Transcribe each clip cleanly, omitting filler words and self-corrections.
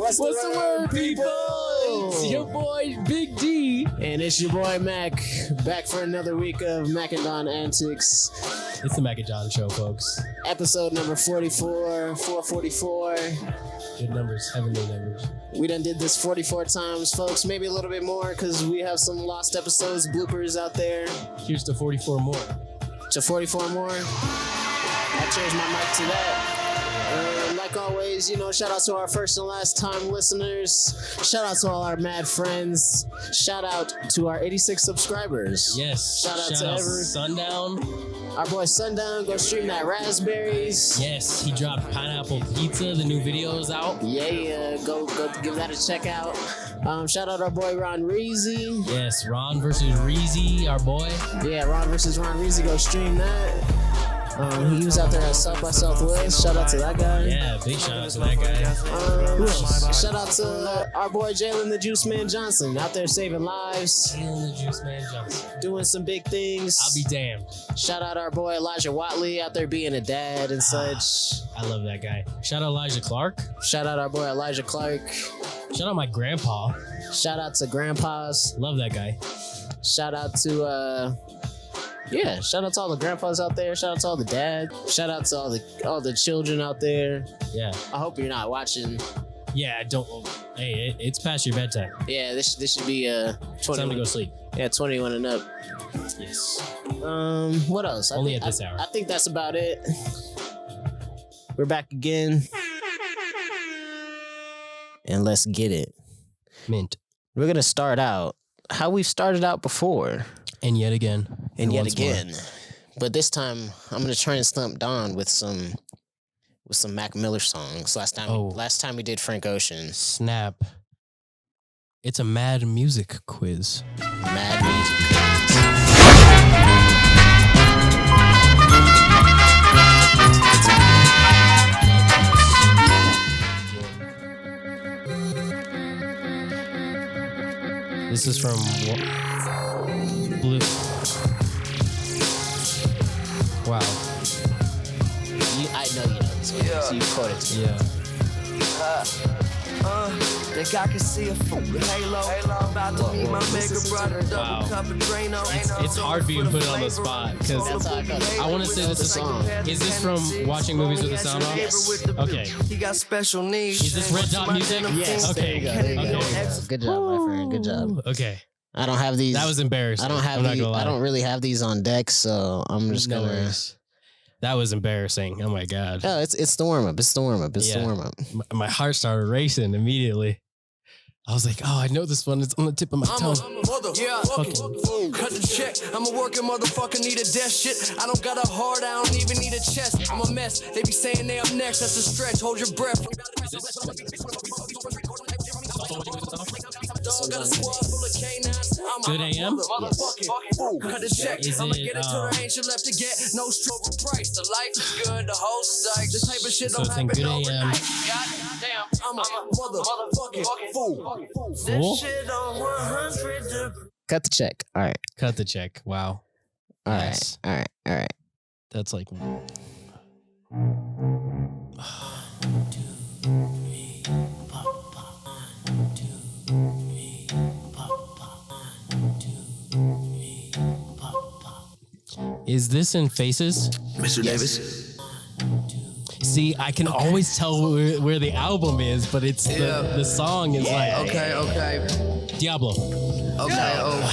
What's the word, people? It's your boy, Big D. And it's your boy, Mack, back for another week of Mack and Don Antics. It's the Mack and John Show, folks. Episode number 44, 444. Good numbers, heavenly numbers. We done did this 44 times, folks. Maybe a little bit more, because we have some lost episodes, bloopers out there. Here's to 44 more. To 44 more. I changed my mic to that. Like always, shout out to our first and last time listeners. Shout out to all our mad friends. Shout out to our 86 subscribers. Yes. Shout out to every Sundown. Our boy Sundown. Go stream that Raspberries. Yes, he dropped Pineapple Pizza. The new video is out. Yeah. Go give that a check out. Shout out our boy Ron Reezy. Yes, Ron versus Reezy, our boy. Yeah, Ron versus Ron Reezy. Go stream that. He was out there at South by Southwest. Shout out to that guy. Yeah, big shout out to that guy. Shout out to our boy Jalen the Juice Man Johnson out there saving lives. Jalen the Juice Man Johnson. Doing some big things. I'll be damned. Shout out our boy Elijah Watley out there being a dad and such. I love that guy. Shout out Elijah Clark. Shout out our boy Elijah Clark. Shout out my grandpa. Shout out to grandpas. Love that guy. Shout out to shout out to all the grandpas out there. Shout out to all the dads. Shout out to all the children out there. Yeah. I hope you're not watching. Yeah, hey, it's past your bedtime. Yeah, this should be 20. Time to go sleep. Yeah, 21 and up. Yes. What else? Only at this hour. I think that's about it. We're back again. And let's get it. Mint. We're gonna start out how we've started out before. And yet again. And yet again. More. But this time I'm gonna try and stump Don with some Mac Miller songs. Last time we did Frank Ocean. Snap. It's a mad music quiz. Mad music quiz. This is from Blue. Wow. I know you know this one, so you quoted it. Yeah. Think I can see a halo. About to meet my mega brother, double cup of Drano. It's hard being put on the spot because I want to say this is a song. Is this from watching movies with the sound off? Yes. Okay. He got special needs. Is this Red Dot music? Yes. Okay. There you go. Good job, my friend. Good job. Okay. I don't have these. That was embarrassing. I don't really have these on deck, so I'm just No gonna. worries. That was embarrassing. Oh my god. Oh, it's the warm up. It's the warm up. It's the warm up. My heart started racing immediately. I was like, oh, I know this one. It's on the tip of my tongue. Cut the check. I'm a working motherfucker, need a desk shit. I don't got a heart, I don't even need a chest. I'm a mess. They be saying they up next. That's a stretch. Hold your breath. Good AM? Cut the check. I'ma get it to her, ain't you left to get no stroke price. The life is good, the hoes is like this type of shit So don't it's in happen good AM. overnight. Goddamn, I'm a motherfucking fool. Fool? This shit on 100. Cut the check. All right. Cut the check. Wow. All Yes. right. All right. That's like. Is this in Faces? Mr. Davis. See, I can always tell where the album is, but it's the song is like Okay. Diablo. Okay. Oh.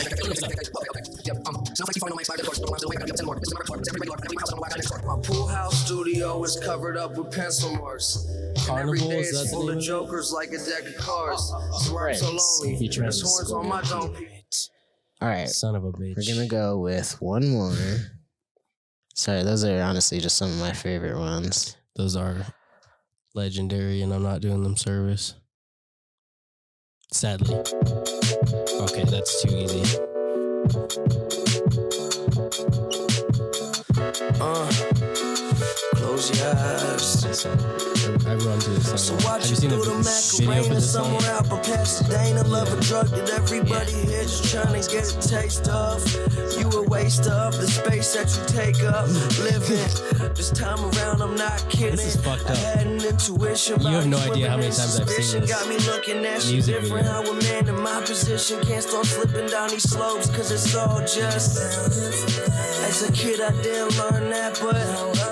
My pool house studio is covered up with pencil marks. Carnival, Every day is that it's the full name of of it? jokers like a deck of cards. So I'm so lonely. Featuring There's horns on my dome. All right. Son of a bitch. We're gonna go with one more. Sorry, those are honestly just some of my favorite ones. Those are legendary, and I'm not doing them service. Sadly. Okay, that's too easy. Close just. I run to this So song. watch Have you seen the through the video for Macarena this song? somewhere out by Pasadena. Love a drug that everybody here just trying to get a taste of. You a waste of the space that you take up. Living this time around, I'm not kidding. This is fucked up. I had an intuition. You have no about idea how many swimming in times I've seen suspicion. this Got me looking at you music different. video. How a man in my position can't start slipping down these slopes, cause it's all just. As a kid, I didn't learn that, but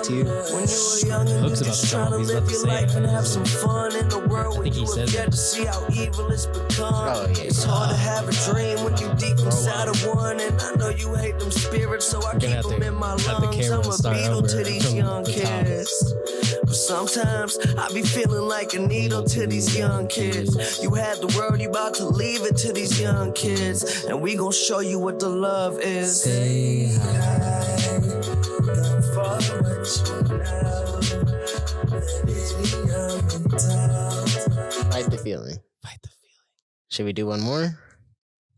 when you were young and Hook's you about just the song. trying to He's live about to your say life it. and have some fun in the world when think he you says have yet it. to see how evil it's become. Oh, yeah. It's hard to have a dream when you deep inside of one, and I know you hate them spirits, so I We're gonna keep have them to in my cut the lungs. camera I'm and a start beetle over to these from young the top. kids. But sometimes I be feeling like a needle to these young kids. You had the world, you about to leave it to these young kids, and we gon' show you what the love is. Say hi. Fight the feeling. Fight the feeling. Should we do one more?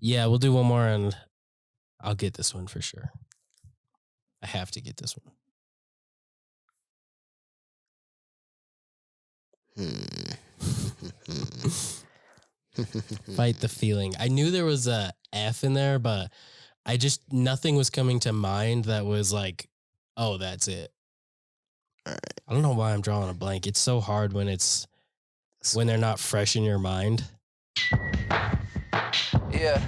Yeah, we'll do one more and I'll get this one for sure. I have to get this one. Fight the feeling. I knew there was a F in there, but nothing was coming to mind that was like, oh, that's it. All right. I don't know why I'm drawing a blank. It's so hard when they're not fresh in your mind. Yeah.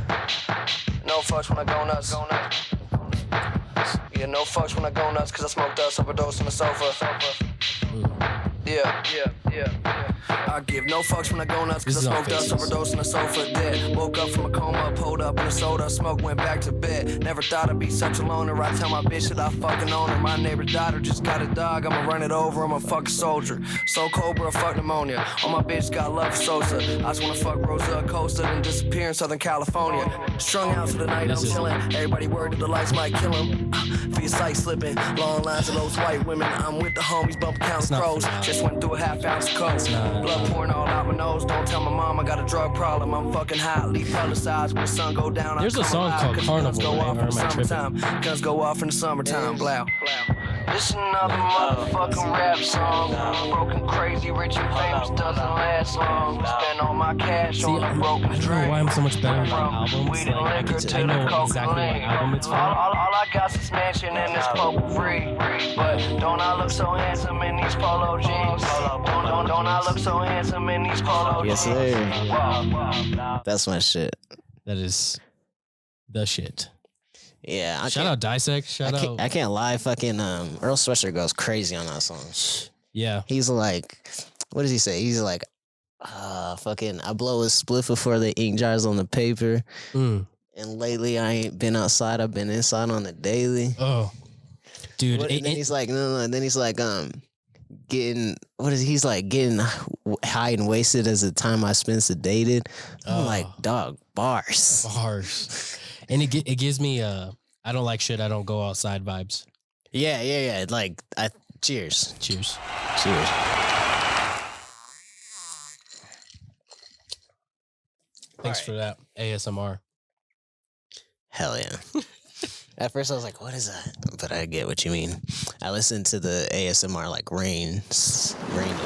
No fucks when I go nuts. Yeah, no fucks when I go nuts, cause I smoked us, overdose on the sofa. Yeah. I give no fucks when I go nuts, cause I This is smoked on us, Faces. overdose on the sofa. Dead. Woke up from a coma, pulled up in a soda, smoke, went back to bed. Never thought I'd be such a loner. I tell my bitch that I fucking own her. My neighbor died or just got a dog. I'ma run it over, I'm a fucking soldier. So Cobra, fuck pneumonia. All my bitch got love for Sosa. I just wanna fuck Rosa Acosta and disappear in Southern California. Strung out for the night, I'm chilling. Everybody worried that the lights might kill him. Feel sight slipping, long lines of those white women. I'm with the homies, bump counts not crows. for now. Just went through a half ounce of coke. not- Blood pouring all out my nose. Don't tell my mom I got a drug problem. I'm fucking hotly publicized. When the sun go down, There's I a come song alive, called 'cause Carnival, guns go right? off Or in the am I tripping? summertime. Guns go off in the summertime. Blow. This is another motherfucking rap song. Broken, crazy, rich and famous doesn't last long. Spend all my cash See, on a broken I don't know why I'm so much better with albums. Weed and Like, liquor to I know the exactly what cocaine. album it's from. All I got is mansion and this poker free. But don't I look so handsome in these polo jeans? Don't I look so handsome in these polo Yes, jeans? sir. That's my shit. That is the shit. Yeah. I Shout can't- out Dissect. Shout out. I can't lie. Fucking Earl Sweatshirt goes crazy on that song. Yeah. He's like, what does he say? He's like, fucking, I blow a spliff before the ink dries on the paper. Mm. And lately, I ain't been outside. I've been inside on the daily. Oh, dude. And then he's like, no. And then he's like, getting, what is he's like, getting high and wasted as the time I spent sedated. I'm like, dog, bars. bars. And it gives me I don't like shit. I don't go outside vibes. Yeah. Like, cheers. Cheers. Cheers. Thanks for that ASMR. Hell yeah. At first I was like, what is that? But I get what you mean. I listened to the ASMR like rain noises. Right.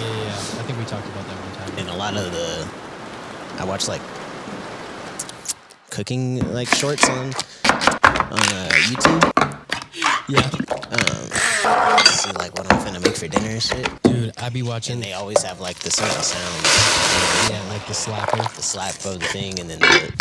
Yeah. I think we talked about that one time. And a lot of I watch like cooking like shorts on YouTube. Yeah. See like what I'm finna make for dinner and shit. Dude, I be watching. And they always have like the certain sound. Yeah, like the slapper. The slap of the thing, and then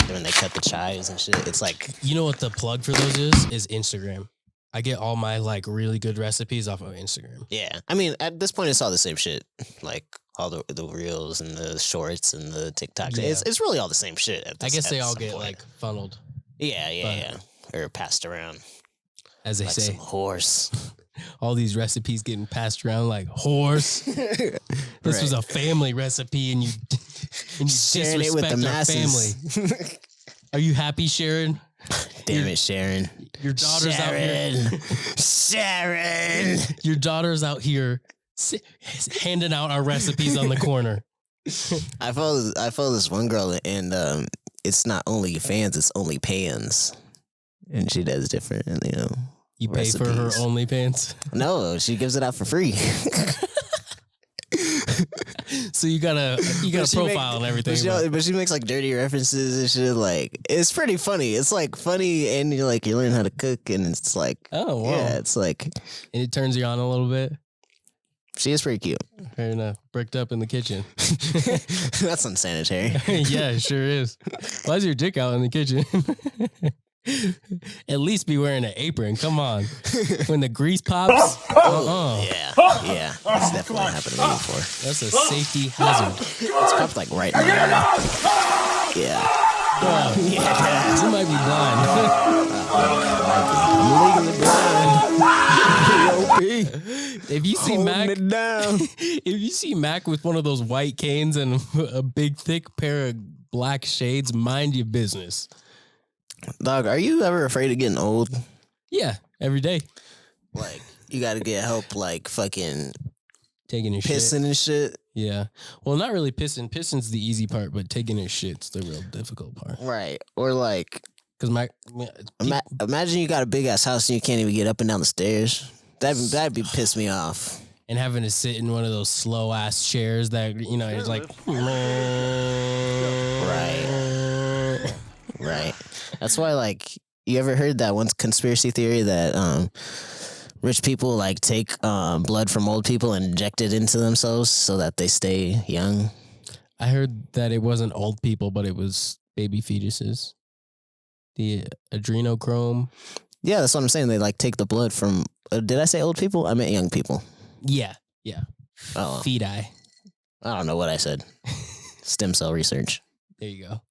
when they cut the chives and shit, it's like, You know what the plug for those is Instagram. I get all my like really good recipes off of Instagram. yeah. I mean, at this point, it's all the same shit. Like all the reels and the shorts and the TikToks. Yeah. It's really all the same shit. I guess they all some get point. like funneled, yeah, or passed around as they like say. some horse. All these recipes getting passed around like horse. This was a family recipe, and you Sharing it with disrespect the our masses. family. Are you happy, Sharon? Damn it, Sharon. Your daughter's out here. Sharon. Your daughter's out here handing out our recipes on the corner. I follow this one girl, and it's not only fans, it's only pans, and she does different, You pay Rest in for her peace. OnlyFans. No, she gives it out for free. So you got a But she profile and everything. But she makes like dirty references and shit. Like it's pretty funny. It's like funny, and you learn how to cook, and it's like, oh wow. yeah, it's like And it turns you on a little bit. she is pretty cute. Fair enough. Bricked up in the kitchen. That's unsanitary. Yeah, it sure is. Why is your dick out in the kitchen? At least be wearing an apron. Come on. When the grease pops, Yeah, that's definitely happened to me before. that's a safety hazard. It's popped like right now. Yeah. You might be blind. I'm legally blind. If you see Holding Mac, it down. if you see Mac with one of those white canes and a big thick pair of black shades, mind your business. Dog, are you ever afraid of getting old? Yeah, every day. Like, you got to get help, like, fucking Taking your shit. pissing and shit. Yeah. Well, not really pissing. Pissing's the easy part, but taking his shit's the real difficult part. Right. Or, like, Because imagine you got a big-ass house and you can't even get up and down the stairs. That'd be piss me off. and having to sit in one of those slow ass chairs that it's like Right. That's why, like, you ever heard that one conspiracy theory that rich people like take blood from old people and inject it into themselves so that they stay young? I heard that it wasn't old people, but it was baby fetuses. The adrenochrome. Yeah, that's what I'm saying. They like take the blood from. Did I say old people? I meant young people. Yeah. Oh, Feti. I don't know what I said. Stem cell research. There you go.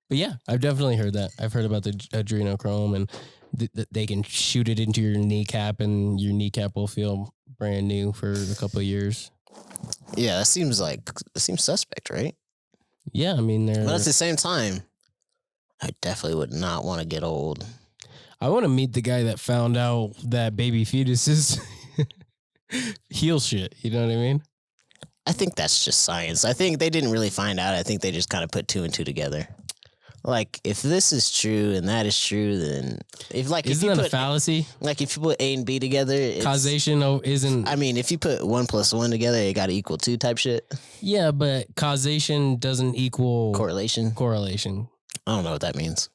But yeah, I've definitely heard that. I've heard about the adrenochrome, and they can shoot it into your kneecap, and your kneecap will feel brand new for a couple of years. Yeah, it seems suspect, right? Yeah, I mean, but at the same time, I definitely would not want to get old. I want to meet the guy that found out that baby fetuses heal shit. You know what I mean? I think that's just science. I think they didn't really find out. I think they just kind of put two and two together. Like, if this is true and that is true, then Isn't that a fallacy? Like, if you put A and B together, Causation isn't. I mean, if you put 1 + 1 together, it got to equal 2 type shit. Yeah, but causation doesn't equal Correlation. I don't know what that means.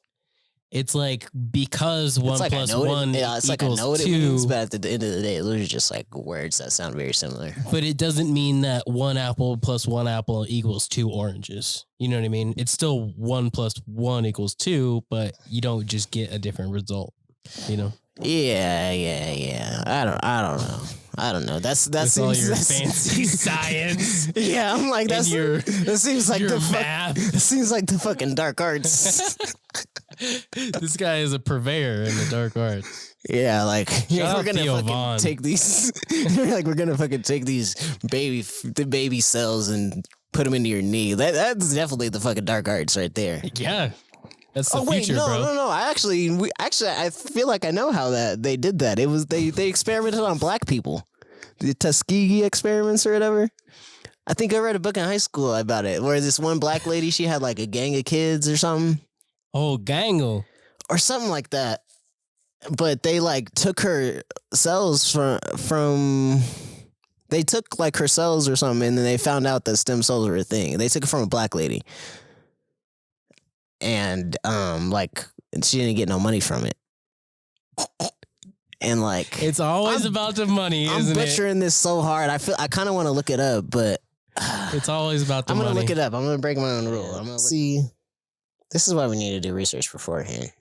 It's like because 1 it's like plus 1 it's like I equals know what 2, it means, but at the end of the day, those are just like words that sound very similar. but it doesn't mean that 1 apple plus 1 apple equals 2 oranges. You know what I mean? It's still 1 + 1 = 2, but you don't just get a different result. You know? Yeah. I don't know. That's With all your fancy science. Yeah, I'm like that seems like your the math. It seems like the fucking dark arts. This guy is a purveyor in the dark arts. Yeah, like Shout we're out Theo gonna Von. fucking take these. We're gonna fucking take these baby cells and put them into your knee. That's definitely the fucking dark arts right there. Yeah. That's the future, no, bro. no. I feel like I know how that they did that. It was they experimented on black people, the Tuskegee experiments or whatever. I think I read a book in high school about it, where this one black lady, she had like a gang of kids or something. Oh, gangle. Or something like that. But they like took her cells from they took like her cells or something, and then they found out that stem cells were a thing. They took it from a black lady. And she didn't get no money from it. And like It's always about the money, isn't I'm butchering this so hard. I kind of want to look it up, but It's always about the I'm money. gonna look it up. I'm gonna break my own rule. I'm gonna see. This is why we need to do research beforehand.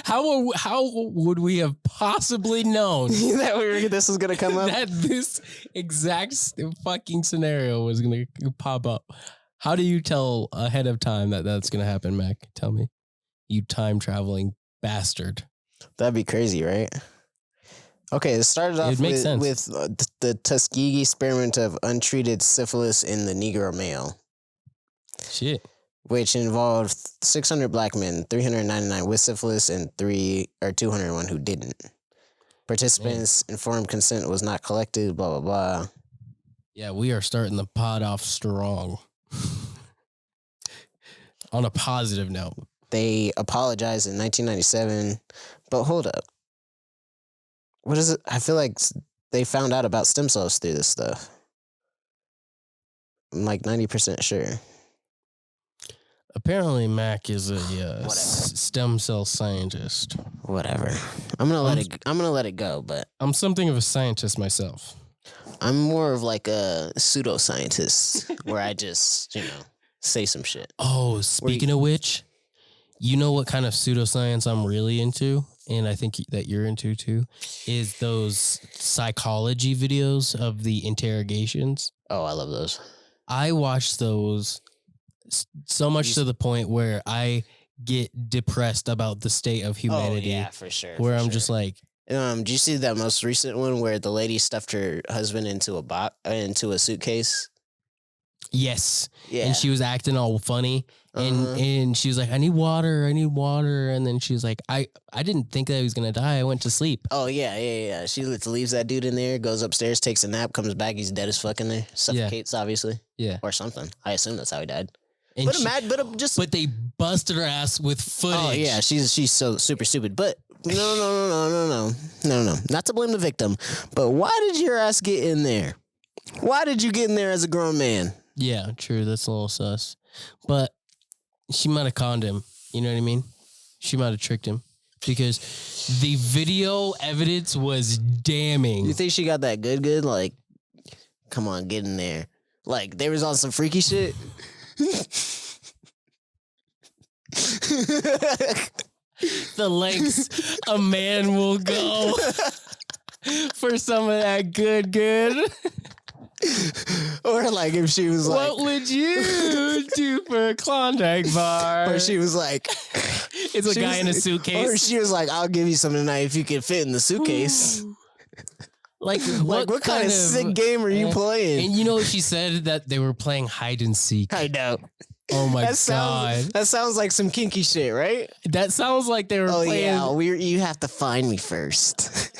How would we have possibly known that this was gonna come up? that this exact fucking scenario was gonna pop up? How do you tell ahead of time that that's gonna happen, Mac? Tell me, you time traveling bastard. That'd be crazy, right? Okay, it started off with the Tuskegee experiment of untreated syphilis in the Negro male. Shit. Which involved 600 black men, 399 with syphilis, and 201 who didn't. Participants' informed consent was not collected, blah, blah, blah. Yeah, we are starting the pod off strong. On a positive note. They apologized in 1997, but hold up. what is it? I feel like they found out about stem cells through this stuff. I'm like 90% sure. Apparently, Mack is a stem cell scientist. Whatever. I'm gonna let it go. But I'm something of a scientist myself. I'm more of like a pseudoscientist, where I just say some shit. Oh, speaking of which, you know what kind of pseudoscience I'm really into, and I think that you're into too, is those psychology videos of the interrogations. Oh, I love those. I watch those so much to the point where I get depressed about the state of humanity. Oh, yeah, for sure. Where I'm just like, did you see that most recent one where the lady stuffed her husband into a suitcase? yes. Yeah. And she was acting all funny. And she was like, I need water. And then she was like, I didn't think that he was going to die. I went to sleep. Oh, yeah. She leaves that dude in there, goes upstairs, takes a nap, comes back, he's dead as fuck in there. Suffocates, obviously. Yeah. Or something. I assume that's how he died. And But they busted her ass with footage. Oh, yeah, she's so super stupid. But no. Not to blame the victim. But why did your ass get in there? Why did you get in there as a grown man? Yeah, true. That's a little sus. But she might have conned him. You know what I mean? She might have tricked him. Because the video evidence was damning. You think she got that good? Like, come on, get in there. Like, they was on some freaky shit. The lengths a man will go for some of that good. Or like if she was like, what would you do for a Klondike bar? Or she was like, it's a guy in a suitcase. Or she was like, I'll give you some tonight if you can fit in the suitcase. Like what kind of sick game are you playing? And you know what she said? That they were playing hide and seek. I know. Oh my God. That sounds like some kinky shit, right? That sounds like they were playing. Oh yeah, you have to find me first.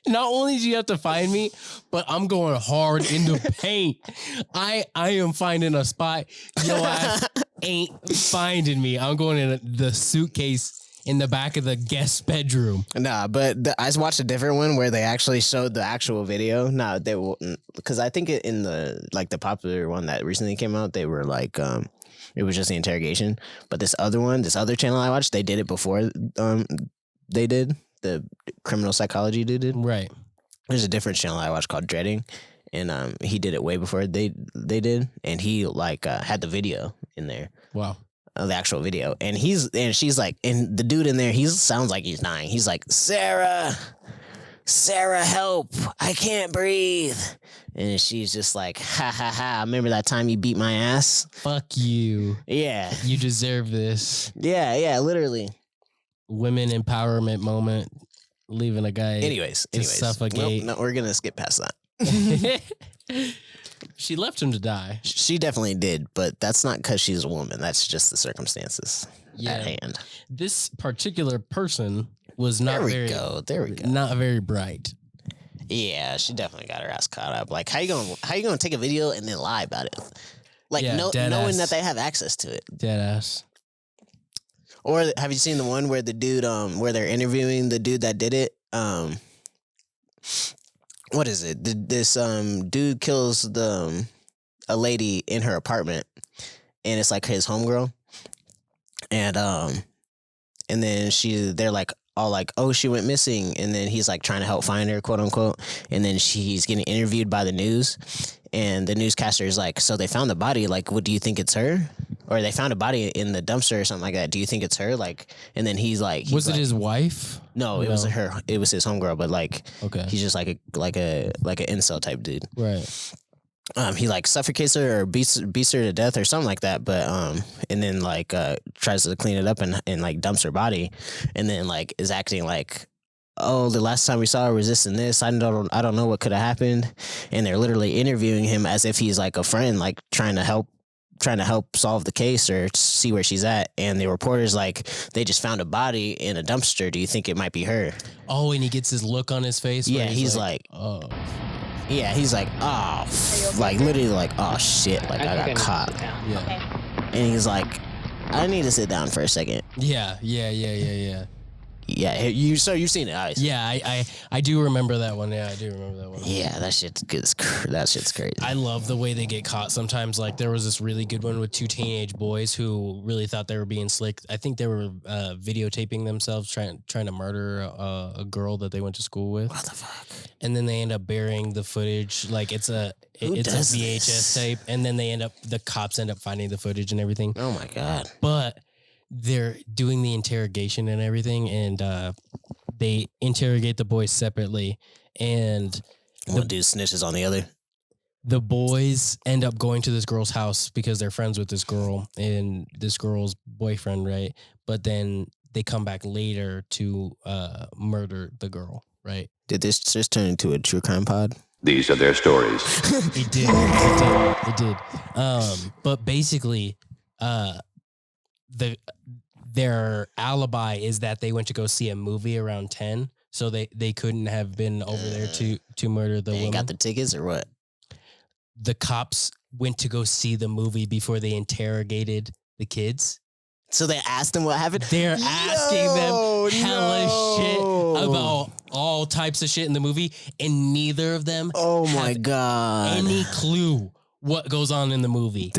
Not only do you have to find me, but I'm going hard into paint. I am finding a spot. Your ass ain't finding me. I'm going in the suitcase in the back of the guest bedroom. Nah, but I watched a different one where they actually showed the actual video. Nah, they wouldn't, because I think in the popular one that recently came out, they were like, it was just the interrogation. But this other channel I watched, they did it before they did. The criminal psychology dude did. Right. There's a different channel I watched called Dreading, and he did it way before they did, and he had the video in there. Wow. The actual video, and she's like, and the dude in there, he sounds like he's dying. He's like, Sarah, help! I can't breathe. And she's just like, ha ha ha! Remember that time you beat my ass? Fuck you. Yeah, you deserve this. Yeah, literally. Women empowerment moment, leaving a guy. Anyways, suffocate. No, we're gonna skip past that. She left him to die. She definitely did, but that's not because she's a woman. That's just the circumstances at hand. This particular person was not There we go. Not very bright. Yeah, she definitely got her ass caught up. Like, how you gonna take a video and then lie about it? Like, knowing that they have access to it. Dead ass. Or have you seen the one where the dude, where they're interviewing the dude that did it? What is it? This dude kills a lady in her apartment, and it's like his homegirl, and then they're like all like, oh, she went missing, and then he's like trying to help find her, quote unquote, and then he's getting interviewed by the news, and the newscaster is like, so they found the body, like, what do you think it's her? Or they found a body in the dumpster or something like that. Do you think it's her? Like, and then he's like, was it his wife? No, it was her. It was his homegirl. But like, okay, he's just like an incel type dude. Right. He like suffocates her or beats her to death or something like that. But and then like tries to clean it up and like dumps her body, and then like is acting like, oh, the last time we saw her was this and this. I don't know what could have happened. And they're literally interviewing him as if he's like a friend, like trying to help solve the case or see where she's at. And the reporter's like, they just found a body in a dumpster. Do you think it might be her? Oh, and he gets his look on his face. Yeah, he's like, oh. Yeah, he's like, oh, like literally like, oh shit, like I got caught. Yeah. Okay. And he's like, I need to sit down for a second. Yeah. Yeah, you've seen it, obviously. Yeah, I do remember that one. Yeah, I do remember that one. Yeah, that shit's good. That shit's crazy. I love the way they get caught sometimes. Like there was this really good one with 2 teenage boys who really thought they were being slick. I think they were videotaping themselves trying to murder a girl that they went to school with. What the fuck? And then they end up burying the footage. Like it's a VHS tape, and then the cops end up finding the footage and everything. Oh my god! But they're doing the interrogation and everything, and they interrogate the boys separately, and one dude snitches on the other. The boys end up going to this girl's house because they're friends with this girl and this girl's boyfriend, right? But then they come back later to murder the girl, right? Did this just turn into a true crime pod? These are their stories. It did. But basically, their alibi is that they went to go see a movie around 10, so they couldn't have been over there to murder the woman. Got the tickets or what? The cops went to go see the movie before they interrogated the kids. So they asked them what happened? They're asking them hella shit about all types of shit in the movie, and neither of them God, any clue what goes on in the movie.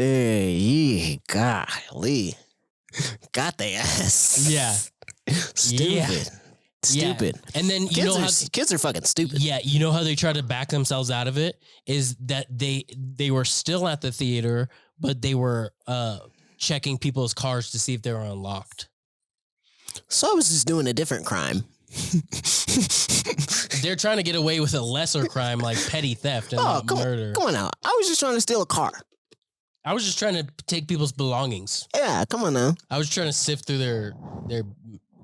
Golly. Got they ass. Yeah. Stupid. Yeah. Stupid. Yeah. And then kids are fucking stupid. Yeah, you know how they try to back themselves out of it is that they were still at the theater, but they were checking people's cars to see if they were unlocked. So I was just doing a different crime. They're trying to get away with a lesser crime like petty theft and not murder. Come on now. I was just trying to steal a car. I was just trying to take people's belongings. Yeah, come on now. I was trying to sift through their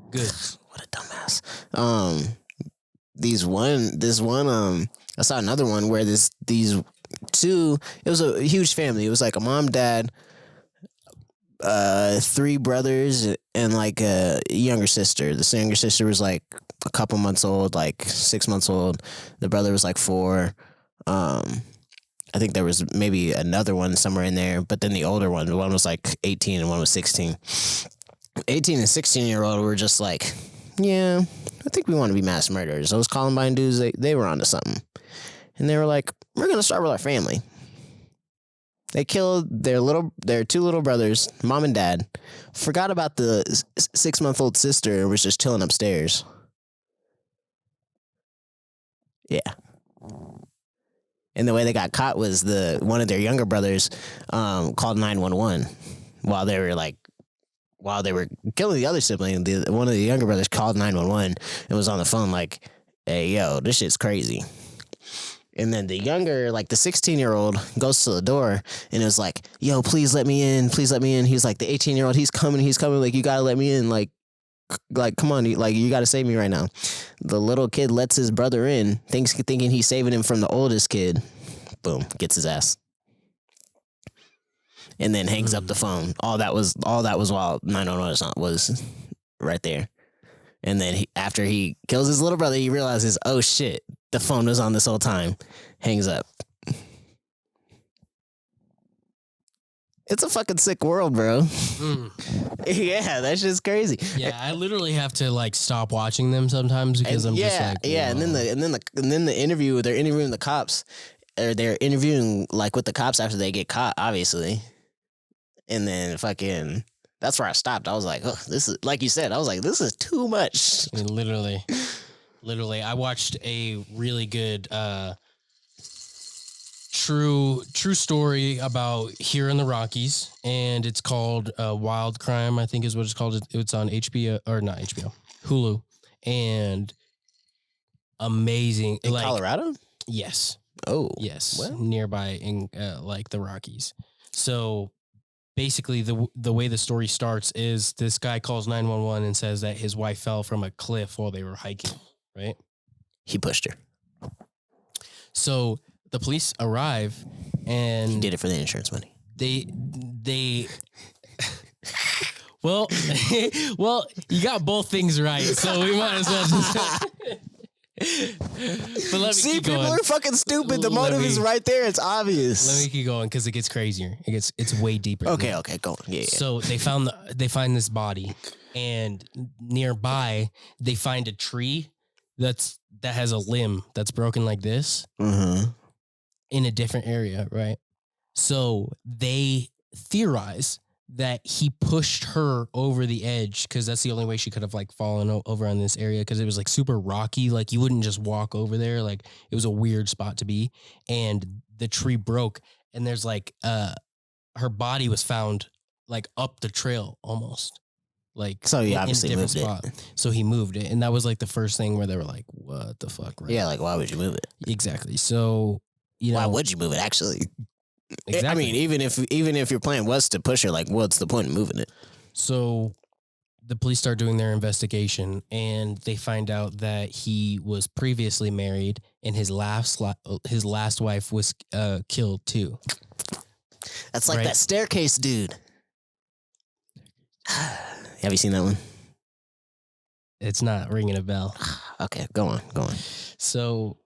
goods. What a dumbass. I saw another one where these 2, it was a huge family. It was like a mom, dad, 3 brothers, and like a younger sister. The younger sister was like a couple months old, like 6 months old. The brother was like 4. I think there was maybe another one somewhere in there, but then the older one was like 18 and one was 16. 18 and 16-year-old were just like, yeah, I think we want to be mass murderers. Those Columbine dudes, they were onto something. And they were like, we're going to start with our family. They killed their 2 little brothers, mom and dad, forgot about the 6-month-old sister and was just chilling upstairs. Yeah. And the way they got caught was one of their younger brothers called 911 while they were killing the other sibling. One of the younger brothers called 911 and was on the phone like, hey, yo, this shit's crazy. And then the younger, like the 16-year-old goes to the door and it was like, yo, please let me in. Please let me in. He's like, the 18-year-old, he's coming. Like, you got to let me in. Like, come on. Like, you got to save me right now. The little kid lets his brother in, thinking he's saving him from the oldest kid. Boom, gets his ass. And then hangs up the phone. All that was while 911 was right there. And then after he kills his little brother, he realizes, oh shit, the phone was on this whole time. Hangs up. It's a fucking sick world, bro. Yeah, that shit's crazy. Yeah, I literally have to like stop watching them sometimes because I'm just like, yeah. And then the interview, they're interviewing the cops, or they're interviewing like with the cops after they get caught, obviously. And then fucking, that's where I stopped. I was like, oh, this is, like you said, I was like, this is too much. Literally, I watched a really good true story about here in the Rockies, and it's called Wild Crime, I think is what it's called. It's on HBO, or not HBO, Hulu, and amazing. In Colorado? Yes. Oh. Yes. Well. Nearby in like the Rockies. So basically the way the story starts is this guy calls 911 and says that his wife fell from a cliff while they were hiking, right? He pushed her. So the police arrive and he did it for the insurance money. They well, you got both things right, so we might as well just But let me See, keep people going. are fucking stupid. The motive is right there. It's obvious. Let me keep going because it gets crazier. It's way deeper. Okay, go on. Yeah. So they find this body, and nearby they find a tree that has a limb that's broken like this in a different area, right? So they theorize that he pushed her over the edge because that's the only way she could have like fallen over on this area because it was like super rocky. Like you wouldn't just walk over there. Like it was a weird spot to be. And the tree broke and there's like her body was found like up the trail almost. Like so he in obviously a different moved spot. it. So he moved it. And that was like the first thing where they were like, what the fuck? Right? Yeah, like why would you move it? Exactly. So why would you move it actually? Exactly. I mean, even if your plan was to push her, like, what's the point of moving it? So the police start doing their investigation, and they find out that he was previously married, and his last wife was killed too. That's like that staircase dude. Have you seen that one? It's not ringing a bell. Okay, go on. So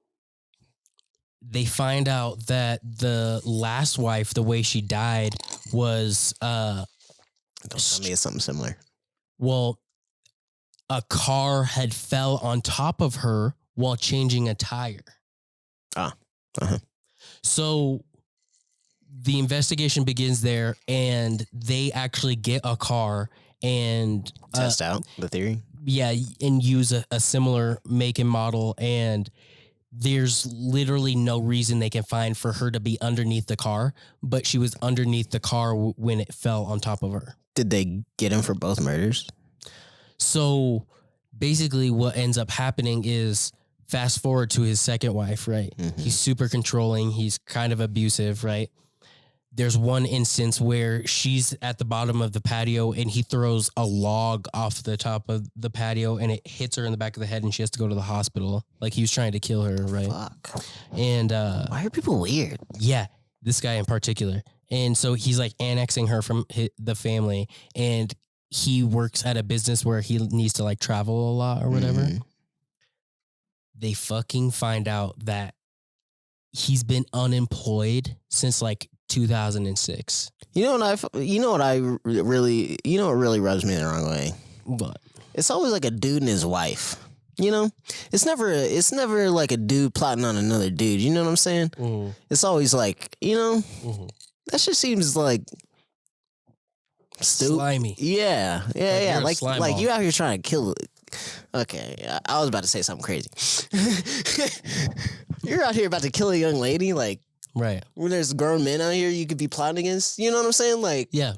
they find out that the last wife, the way she died was Don't tell me it's something similar. Well, a car had fell on top of her while changing a tire. So the investigation begins there, and they actually get a car and test out the theory. Yeah, and use a similar make and model, and there's literally no reason they can find for her to be underneath the car, but she was underneath the car when it fell on top of her. Did they get him for both murders? So basically what ends up happening is fast forward to his second wife, right? Mm-hmm. He's super controlling. He's kind of abusive, right? There's one instance where she's at the bottom of the patio and he throws a log off the top of the patio and it hits her in the back of the head and she has to go to the hospital. Like he was trying to kill her, right? Fuck. And why are people weird? Yeah, this guy in particular. And so he's like annexing her from the family, and he works at a business where he needs to like travel a lot or whatever. Mm-hmm. They fucking find out that he's been unemployed since like 2006. You know what really rubs me the wrong way? What? It's always like a dude and his wife. You know, it's never like a dude plotting on another dude. You know what I'm saying? Mm-hmm. It's always like, that shit seems like stupid. Slimy. Yeah. Like you out here trying to kill it. Okay, I was about to say something crazy. You're out here about to kill a young lady, like, right? When there's grown men out here, you could be plotting against. You know what I'm saying? Like, yeah,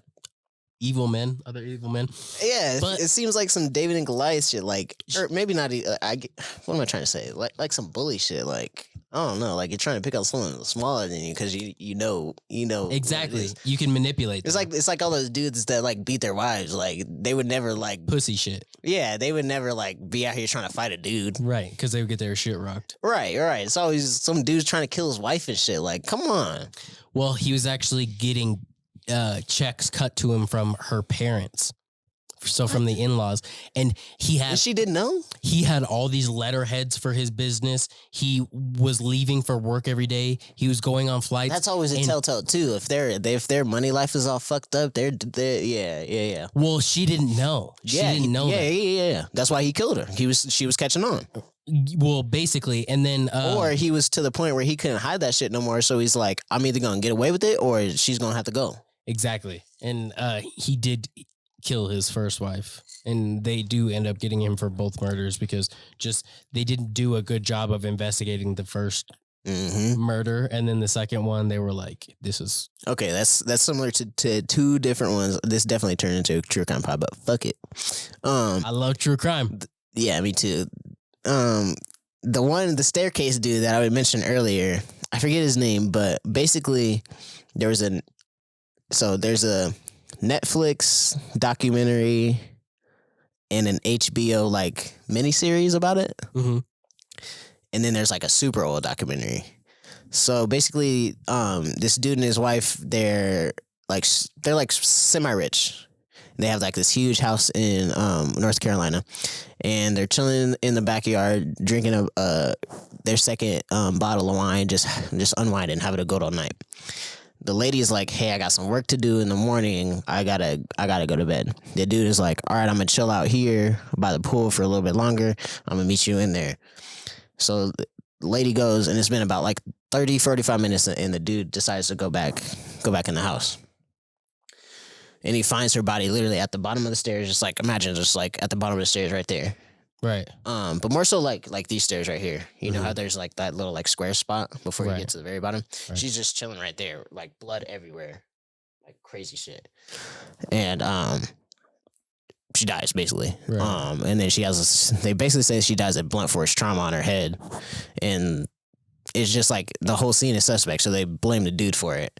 other evil men. Yeah, but it seems like some David and Goliath shit, like, or maybe not. What am I trying to say? Like some bully shit, like. I don't know, like you're trying to pick out someone smaller than you because you know exactly. You can manipulate them. It's like all those dudes that like beat their wives, like they would never like pussy shit. Yeah, they would never like be out here trying to fight a dude, right? Because they would get their shit rocked. Right. It's always some dude's trying to kill his wife and shit. Like, come on. Well, he was actually getting checks cut to him from her parents. So from the in-laws, and she didn't know? He had all these letterheads for his business. He was leaving for work every day. He was going on flights. That's always a telltale too. If their money life is all fucked up, they're yeah. Well, she didn't know. She didn't know. Yeah. That's why he killed her. She was catching on. Well, basically, and then or he was to the point where he couldn't hide that shit no more. So he's like, I'm either gonna get away with it or she's gonna have to go. Exactly, and he did kill his first wife, and they do end up getting him for both murders because they didn't do a good job of investigating the first murder, and then the second one they were like, this is okay. That's similar to two different ones. This definitely turned into a true crime pod, but fuck it. I love true crime. Yeah, me too. The staircase dude that I mentioned earlier, I forget his name, but basically there's a Netflix documentary and an HBO like miniseries about it. Mm-hmm. And then there's like a super old documentary. So basically, this dude and his wife, they're like semi-rich. They have like this huge house in North Carolina, and they're chilling in the backyard drinking their second bottle of wine, just unwinding, having a good old night. The lady is like, hey, I got some work to do in the morning. I gotta go to bed. The dude is like, all right, I'm gonna chill out here by the pool for a little bit longer. I'm gonna meet you in there. So the lady goes, and it's been about like 30, 45 minutes, and the dude decides to go back in the house. And he finds her body literally at the bottom of the stairs, just like, imagine just like at the bottom of the stairs right there. Right. But more so like these stairs right here. You know how there's like that little like square spot before you get to the very bottom? Right. She's just chilling right there, like blood everywhere. Like crazy shit. And she dies basically. Right. And then they basically say she dies of blunt force trauma on her head. And it's just like the whole scene is suspect, so they blame the dude for it.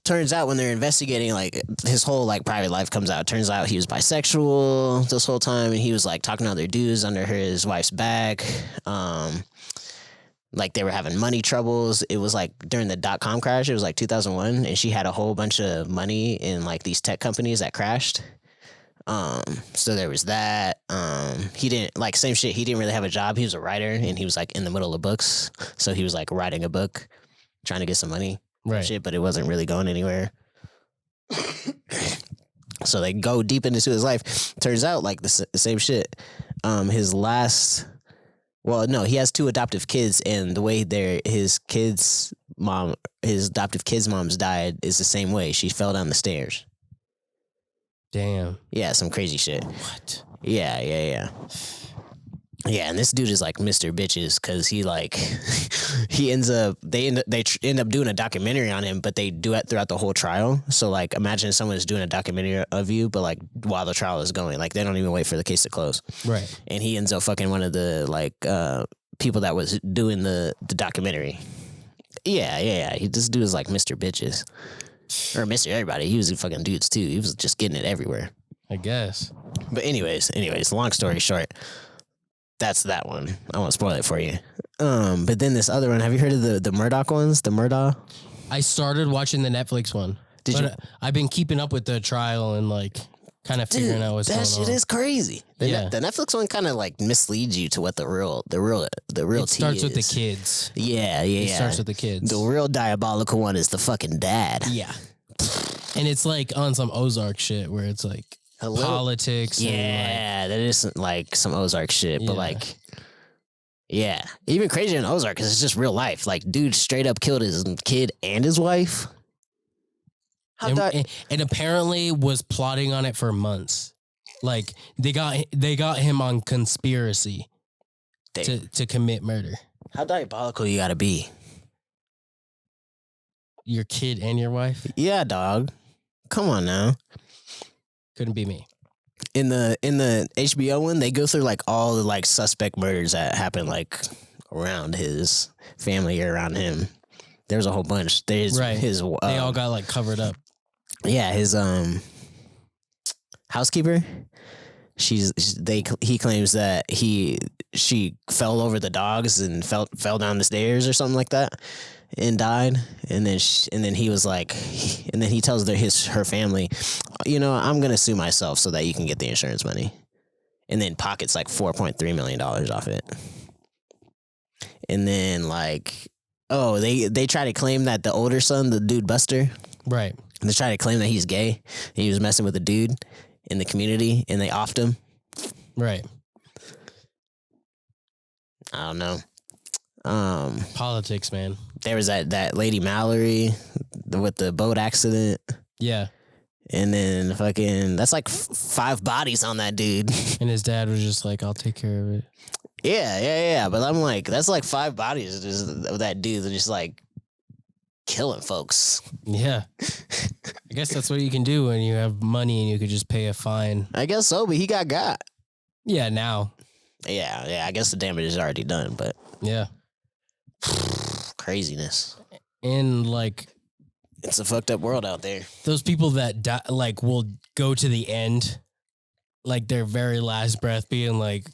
Turns out when they're investigating, like his whole like private life comes out. Turns out he was bisexual this whole time, and he was like talking to other dudes under his wife's back. Like they were having money troubles. It was like during the .com crash. It was like 2001, and she had a whole bunch of money in like these tech companies that crashed. So there was that. He didn't like same shit. He didn't really have a job. He was a writer, and he was like in the middle of books. So he was like writing a book, trying to get some money. Right. Shit, but it wasn't really going anywhere. So they go deep into his life. Turns out like the same shit. He has 2 adoptive kids, and the way his adoptive kids' moms died is the same way. She fell down the stairs. Damn. Yeah, some crazy shit. What? Yeah. Yeah, and this dude is like Mr. Bitches because he like they end up doing a documentary on him, but they do it throughout the whole trial. So like imagine someone's doing a documentary of you, but like while the trial is going, like they don't even wait for the case to close. Right. And he ends up fucking one of the like people that was doing the documentary. Yeah. This dude is like Mr. Bitches. Or Mr. Everybody. He was fucking dudes too. He was just getting it everywhere. I guess. But anyways, long story short, that's that one. I won't spoil it for you. But then this other one, have you heard of the Murdoch ones? The Murdaugh? I started watching the Netflix one. Did you? I've been keeping up with the trial and like kind of figuring out what's going on. That shit is crazy. The Netflix one kind of like misleads you to what the real it starts with the kids. Yeah. It starts with the kids. The real diabolical one is the fucking dad. Yeah. And it's like on some Ozark shit where it's like politics. Yeah, and that isn't like some Ozark shit, but like, yeah, even crazier than Ozark because it's just real life. Like, dude straight up killed his kid and his wife. And apparently was plotting on it for months. Like they got him on conspiracy to commit murder. How diabolical you gotta be? Your kid and your wife? Yeah, dog. Come on now. Couldn't be me. In the HBO one, they go through like all the like suspect murders that happened like around his family or around him. There's a whole bunch. There's his they all got like covered up. Yeah, his housekeeper. He claims that she fell over the dogs and fell down the stairs or something like that and died. And then he was like, and then he tells her family, you know, I'm gonna sue myself so that you can get the insurance money, and then pockets like $4.3 million off it. And then like, oh, they try to claim that the older son, the dude Buster, right? They try to claim that he's gay. And he was messing with a dude in the community, and they offed him. Right. I don't know. Politics, man. There was that lady Mallory with the boat accident. Yeah. And then fucking, that's like 5 bodies on that dude. And his dad was just like, I'll take care of it. Yeah. But I'm like, that's like 5 bodies of that dude that just like killing folks. Yeah. I guess that's what you can do when you have money and you could just pay a fine. I guess so, but he got. Yeah, now. Yeah, I guess the damage is already done, but. Yeah. Craziness. And like. It's a fucked up world out there. Those people that die, like will go to the end, like their very last breath being like,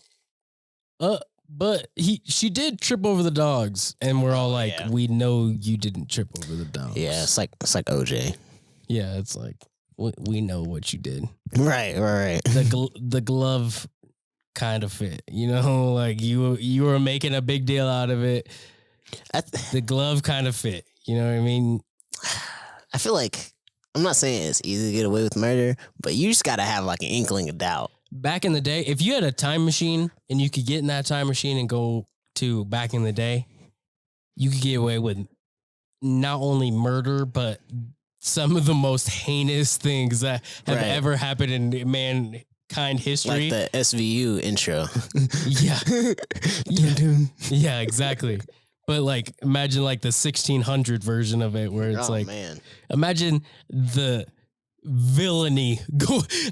but she did trip over the dogs, and we're all like, we know you didn't trip over the dogs. Yeah, it's like OJ. Yeah, it's like, we know what you did. Right. The glove kind of fit, you know, like you were making a big deal out of it. The glove kind of fit, you know what I mean? I feel like, I'm not saying it's easy to get away with murder, but you just gotta have like an inkling of doubt. Back in the day, if you had a time machine and you could get in that time machine and go to back in the day, you could get away with not only murder, but some of the most heinous things that have ever happened in mankind history. Like the SVU intro. Yeah, exactly. But like, imagine like the 1600 version of it where it's imagine the villainy.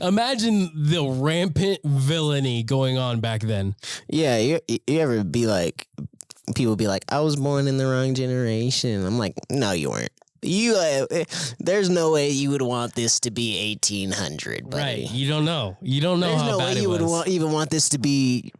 Imagine the rampant villainy going on back then. Yeah, you ever be like, people be like, I was born in the wrong generation. I'm like, no, you weren't. There's no way you would want this to be 1800, buddy. Right? You don't know. You don't know. There's how no bad way it you was. would even want this to be.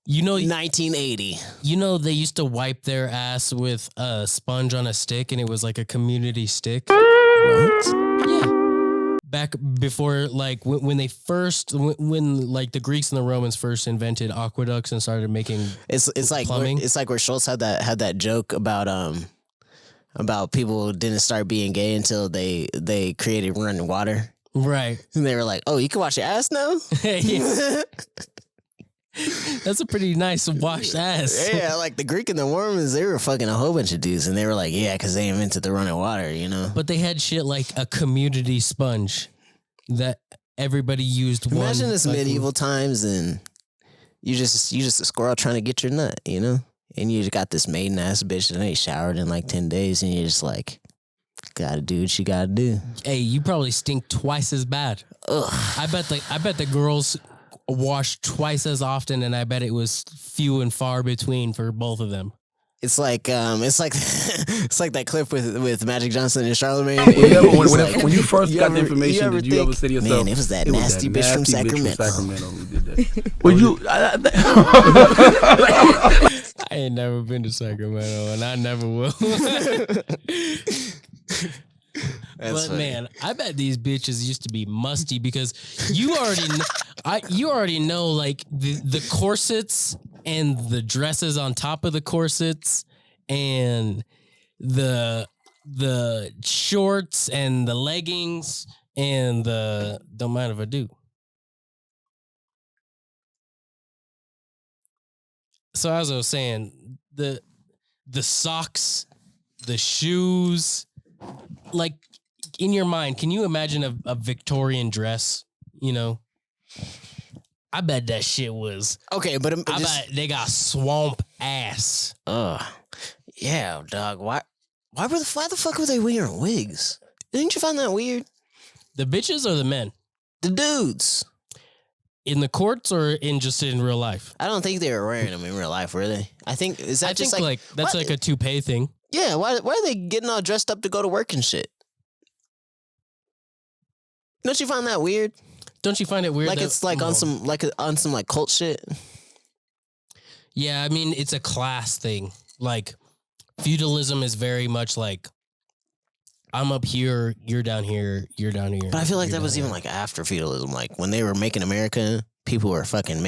1980. You know, they used to wipe their ass with a sponge on a stick, and it was like a community stick. What? Yeah. Back before, like, when they first, when like the Greeks and the Romans first invented aqueducts and started making it's like plumbing. It's like where Schultz had that joke about people didn't start being gay until they created running water. Right. And they were like, oh, you can wash your ass now? That's a pretty nice washed ass. Yeah, like the Greek and the Romans, they were fucking a whole bunch of dudes, and they were like, yeah, because they invented the running water, you know? But they had shit like a community sponge that everybody used. Imagine this medieval times, and you just a squirrel trying to get your nut, you know? And you just got this maiden ass bitch that ain't showered in like 10 days, and you're just like, gotta do what you gotta do. Hey, you probably stink twice as bad. Ugh. I bet the girls washed twice as often, and I bet it was few and far between for both of them. It's like that clip with Magic Johnson and Charlemagne. When you first got the information, did you ever say to yourself, man, it was that nasty bitch from Sacramento who did that? Well, you, I ain't never been to Sacramento, and I never will. But funny. Man, I bet these bitches used to be musty because you already know like the corsets and the dresses on top of the corsets and the shorts and the leggings and the don't mind if I do. So as I was saying, the socks, the shoes. Like, in your mind, can you imagine a Victorian dress? You know, I bet that shit was okay, but I bet they got swamp ass. Yeah, dog. Why the fuck were they wearing wigs? Didn't you find that weird? The bitches or the men? The dudes. In the courts or in real life? I don't think they were wearing them in real life, were they? I think that's like a toupee thing. Yeah, why are they getting all dressed up to go to work and shit? Don't you find that weird? Don't you find it weird? Like it's like on some cult shit. Yeah, I mean it's a class thing. Like feudalism is very much like I'm up here, you're down here, you're down here. But I feel like that was even like after feudalism. Like when they were making America, people were fucking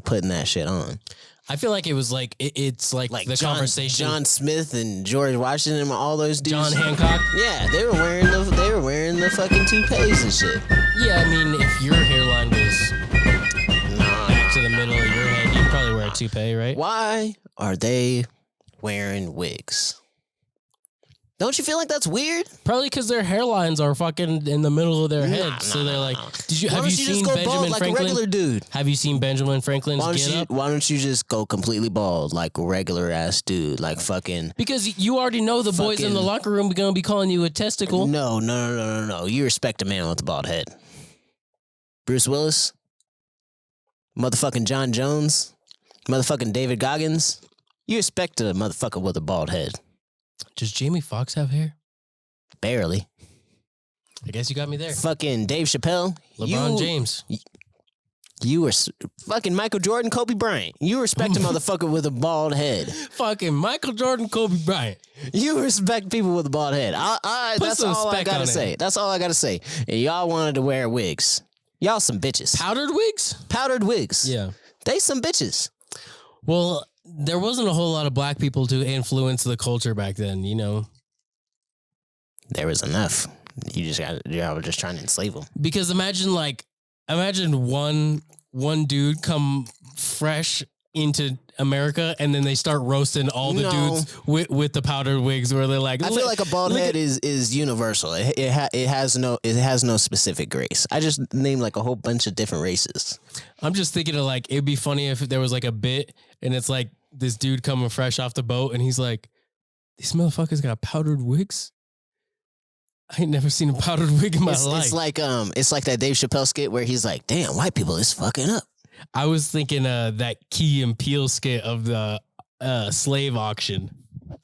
putting that shit on. I feel like it was like it's like the conversation. John Smith and George Washington and all those dudes. John Hancock. Yeah, they were wearing the fucking toupees and shit. Yeah, I mean, if your hairline was back to the middle of your head, you'd probably wear a toupee, right? Why are they wearing wigs? Don't you feel like that's weird? Probably because their hairlines are fucking in the middle of their head, so they're like. Have you seen Benjamin Franklin? Like a regular dude. Have you seen Benjamin Franklin's get up? Why don't you just go completely bald like a regular ass dude, like fucking? Because you already know the boys in the locker room are gonna be calling you a testicle. No. You respect a man with a bald head. Bruce Willis, motherfucking John Jones, motherfucking David Goggins. You respect a motherfucker with a bald head. Does Jamie Foxx have hair? Barely. I guess you got me there. Fucking Dave Chappelle. LeBron James. You were fucking Michael Jordan, Kobe Bryant. You respect a motherfucker with a bald head. Fucking Michael Jordan, Kobe Bryant. You respect people with a bald head. That's all I gotta say. That's all I gotta say. And y'all wanted to wear wigs. Y'all some bitches. Powdered wigs? Powdered wigs. Yeah. They some bitches. Well, there wasn't a whole lot of black people to influence the culture back then, you know? There was enough. Y'all were just trying to enslave them. Because imagine one dude come fresh into America and then they start roasting all the dudes with the powdered wigs where they're like, I feel like a bald head is universal. It has no specific race. I just named like a whole bunch of different races. I'm just thinking of like, it'd be funny if there was like a bit and it's like this dude coming fresh off the boat and he's like, these motherfuckers got powdered wigs? I ain't never seen a powdered wig in my life. It's like that Dave Chappelle skit where he's like, damn, white people is fucking up. I was thinking that Key and Peele skit of the slave auction.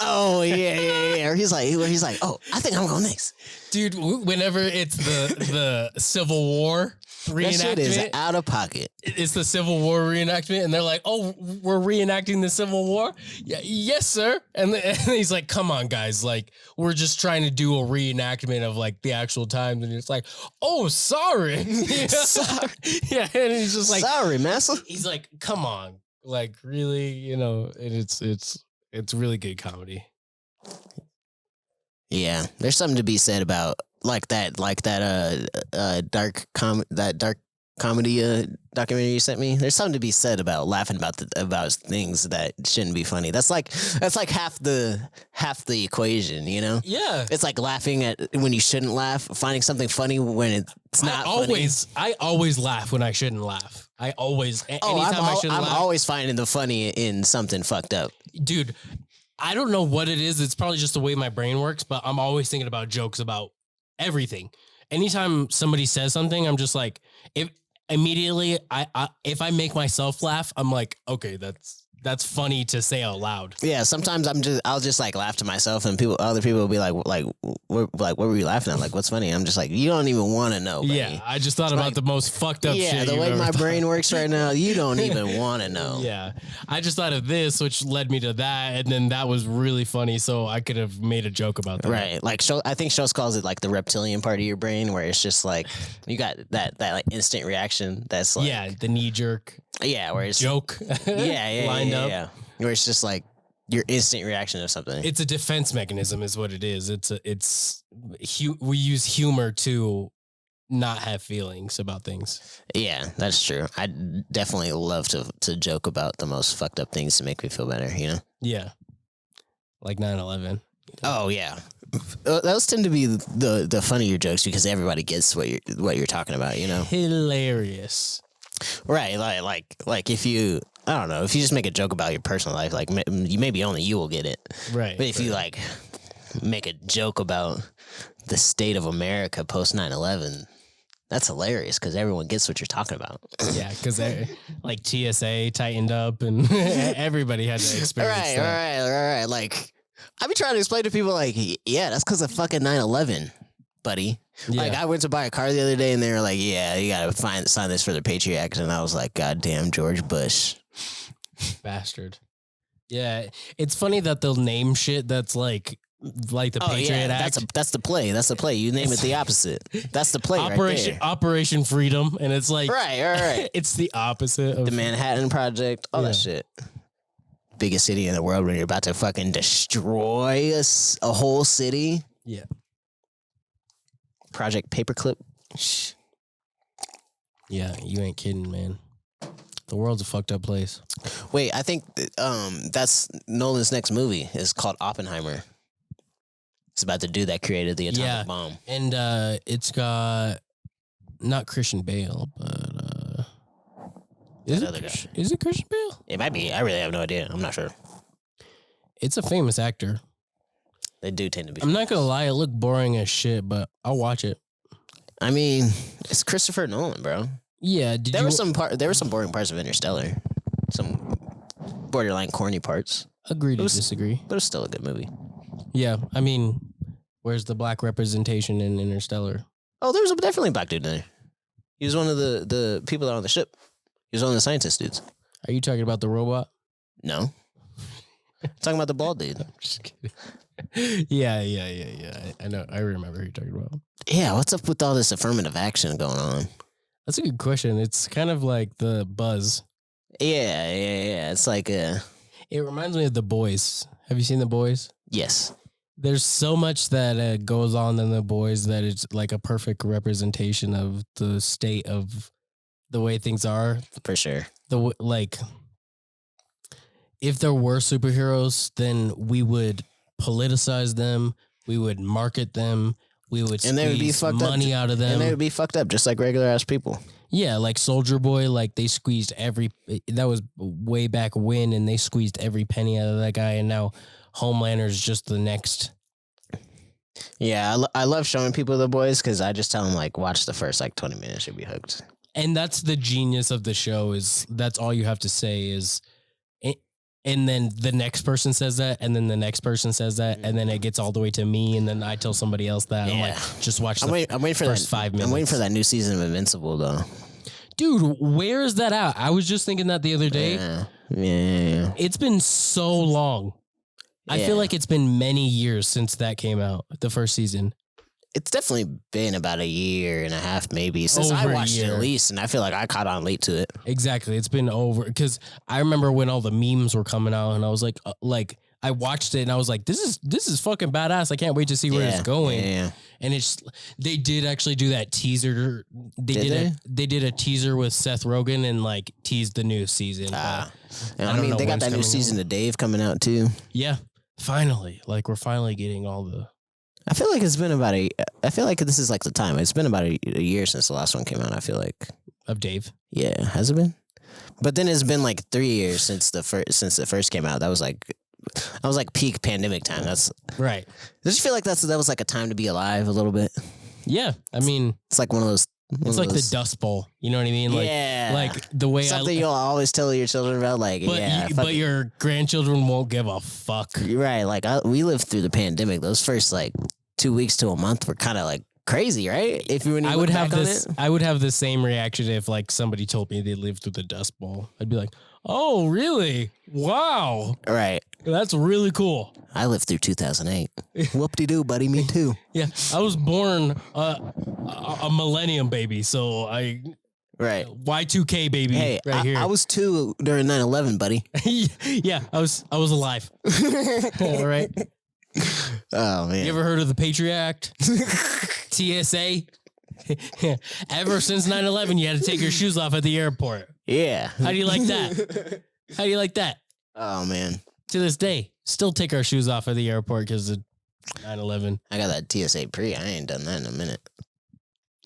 Oh yeah. Or he's like, oh, I think I'm going next. Dude, whenever it's the Civil War reenactment. That shit is out of pocket. It's the Civil War reenactment, and they're like, oh, we're reenacting the Civil War? Yeah, yes, sir. And he's like, come on, guys. Like, we're just trying to do a reenactment of, like, the actual times. And it's like, oh, sorry. Sorry. Yeah, and he's just like... Sorry, massa. He's like, come on. Like, really? You know, and it's really good comedy. Yeah, there's something to be said about that dark comedy documentary you sent me. There's something to be said about laughing about things that shouldn't be funny. That's like half the equation, you know? Yeah. It's like laughing at when you shouldn't laugh, finding something funny when it's not funny. I always laugh when I shouldn't laugh. I shouldn't laugh. I'm always finding the funny in something fucked up. Dude, I don't know what it is. It's probably just the way my brain works, but I'm always thinking about jokes about everything. Anytime somebody says something, I'm just like, if I make myself laugh, I'm like, okay, that's funny to say out loud. Yeah, sometimes I'll just like laugh to myself, and other people will be like, what were you laughing at? Like, what's funny? I'm just like, you don't even want to know. Buddy. Yeah, I just thought about the most fucked up shit. Yeah, the way my brain works right now, you don't even want to know. Yeah, I just thought of this, which led me to that, and then that was really funny, so I could have made a joke about that. Right, like I think Schultz calls it like the reptilian part of your brain, where it's just like you got that like instant reaction. That's like the knee jerk. Yeah, where it's joke. Lined up. Yeah. Where it's just like your instant reaction of something. It's a defense mechanism, is what it is. We use humor to not have feelings about things. Yeah, that's true. I definitely love to joke about the most fucked up things to make me feel better. You know? Yeah, like 9/11. Oh yeah. Those tend to be the funnier jokes because everybody gets what you're talking about. You know? Hilarious. Right, like if you, I don't know, if you just make a joke about your personal life, like maybe only you will get it. Right. But if you like make a joke about the state of America post 9/11, that's hilarious because everyone gets what you're talking about. Yeah, because like TSA tightened up and everybody had to experience that. Right. Like I be trying to explain to people like, yeah, that's because of fucking 9/11. Buddy. Yeah. Like I went to buy a car the other day and they were like, yeah, you gotta sign this for the Patriot Act, and I was like, goddamn George Bush. Bastard. Yeah. It's funny that they'll name shit that's like the Patriot Act. That's the play. That's the play. You name it the opposite. That's the play right there. Operation Freedom, and it's like right. It's the opposite of the Manhattan Project, all that shit. Biggest city in the world when you're about to fucking destroy a whole city. Yeah. Project Paperclip. Yeah, you ain't kidding, man. The world's a fucked up place. Wait, I think that's Nolan's next movie. Is called Oppenheimer. It's about the dude that created the atomic bomb. And it's got not Christian Bale, but is it Christian Bale? It might be. I really have no idea. I'm not sure. It's a famous actor. They do tend to be. I'm not gonna lie, it looked boring as shit, but I'll watch it. I mean, it's Christopher Nolan, bro. Yeah, there were some boring parts of Interstellar, some borderline corny parts. Agree to disagree, but it was still a good movie. Yeah, I mean, where's the black representation in Interstellar? Oh, there was definitely a black dude in there. He was one of the people that were on the ship. He was one of the scientist dudes. Are you talking about the robot? No. Talking about the bald dude. I'm just kidding. Yeah. I know. I remember who you're talking about. Yeah, what's up with all this affirmative action going on? That's a good question. It's kind of like the Buzz. Yeah. It's like It reminds me of The Boys. Have you seen The Boys? yes. There's so much that goes on in The Boys that it's like a perfect representation of the state of the way things are. For sure. Like, if there were superheroes, then we would politicize them. We would market them. We would And they would be squeeze fucked money up. out of them. And they would be fucked up just like regular ass people. Yeah, like Soldier Boy, like they squeezed that was way back when, and they squeezed every penny out of that guy, and now Homelander's just the next. Yeah, I love showing people The Boys because I just tell them, like, watch the first, 20 minutes, you'll be hooked. And that's the genius of the show is that's all you have to say is, and then the next person says that, and then the next person says that, and then it gets all the way to me, and then I tell somebody else that. I'm like, just watch the I'm waiting for first 5 minutes. I'm waiting for that new season of Invincible, though. Dude, where is that out? I was just thinking that the other day. Yeah. It's been so long. I feel like it's been many years since that came out, the first season. It's definitely been about a year and a half, maybe, since Over I a watched it year. at least, and I feel like I caught on late to it. Exactly. It's been over because I remember when all the memes were coming out, and I was like I watched it and I was like, this is fucking badass. I can't wait to see where it's going. Yeah. And they did actually do that teaser. They did a teaser with Seth Rogen and like teased the new season. I don't mean, know they got when's that new coming season out. of Dave coming out too. Yeah, finally, like we're finally getting all the. I feel like it's been about I feel like this is like the time. It's been about a year since the last one came out. I feel like Of Dave. Yeah, has it been? But then it's been like 3 years since the first came out. That was like peak pandemic time. That's right. Does you feel like that was like a time to be alive a little bit? Yeah, I mean, it's like one of those. It's like the Dust Bowl. You know what I mean? Like, yeah. Like the way something you'll always tell your children about. Like, but your grandchildren won't give a fuck. You're right. Like we lived through the pandemic. Those first like 2 weeks to a month were kind of like crazy, right? I would have the same reaction if like somebody told me they lived through the Dust Bowl. I'd be like, "Oh, really? Wow, right? That's really cool." I lived through 2008. Whoop-de-doo, buddy. Me too. Yeah, I was born a millennium baby, so I right Y2K baby. Hey, right here. I was 2 during 9/11, buddy. Yeah, I was alive. All right. Oh man! You ever heard of the Patriot Act? TSA. Ever since 9/11, you had to take your shoes off at the airport. Yeah. How do you like that? How do you like that? Oh man! To this day, still take our shoes off at the airport because of 9/11. I got that TSA pre. I ain't done that in a minute.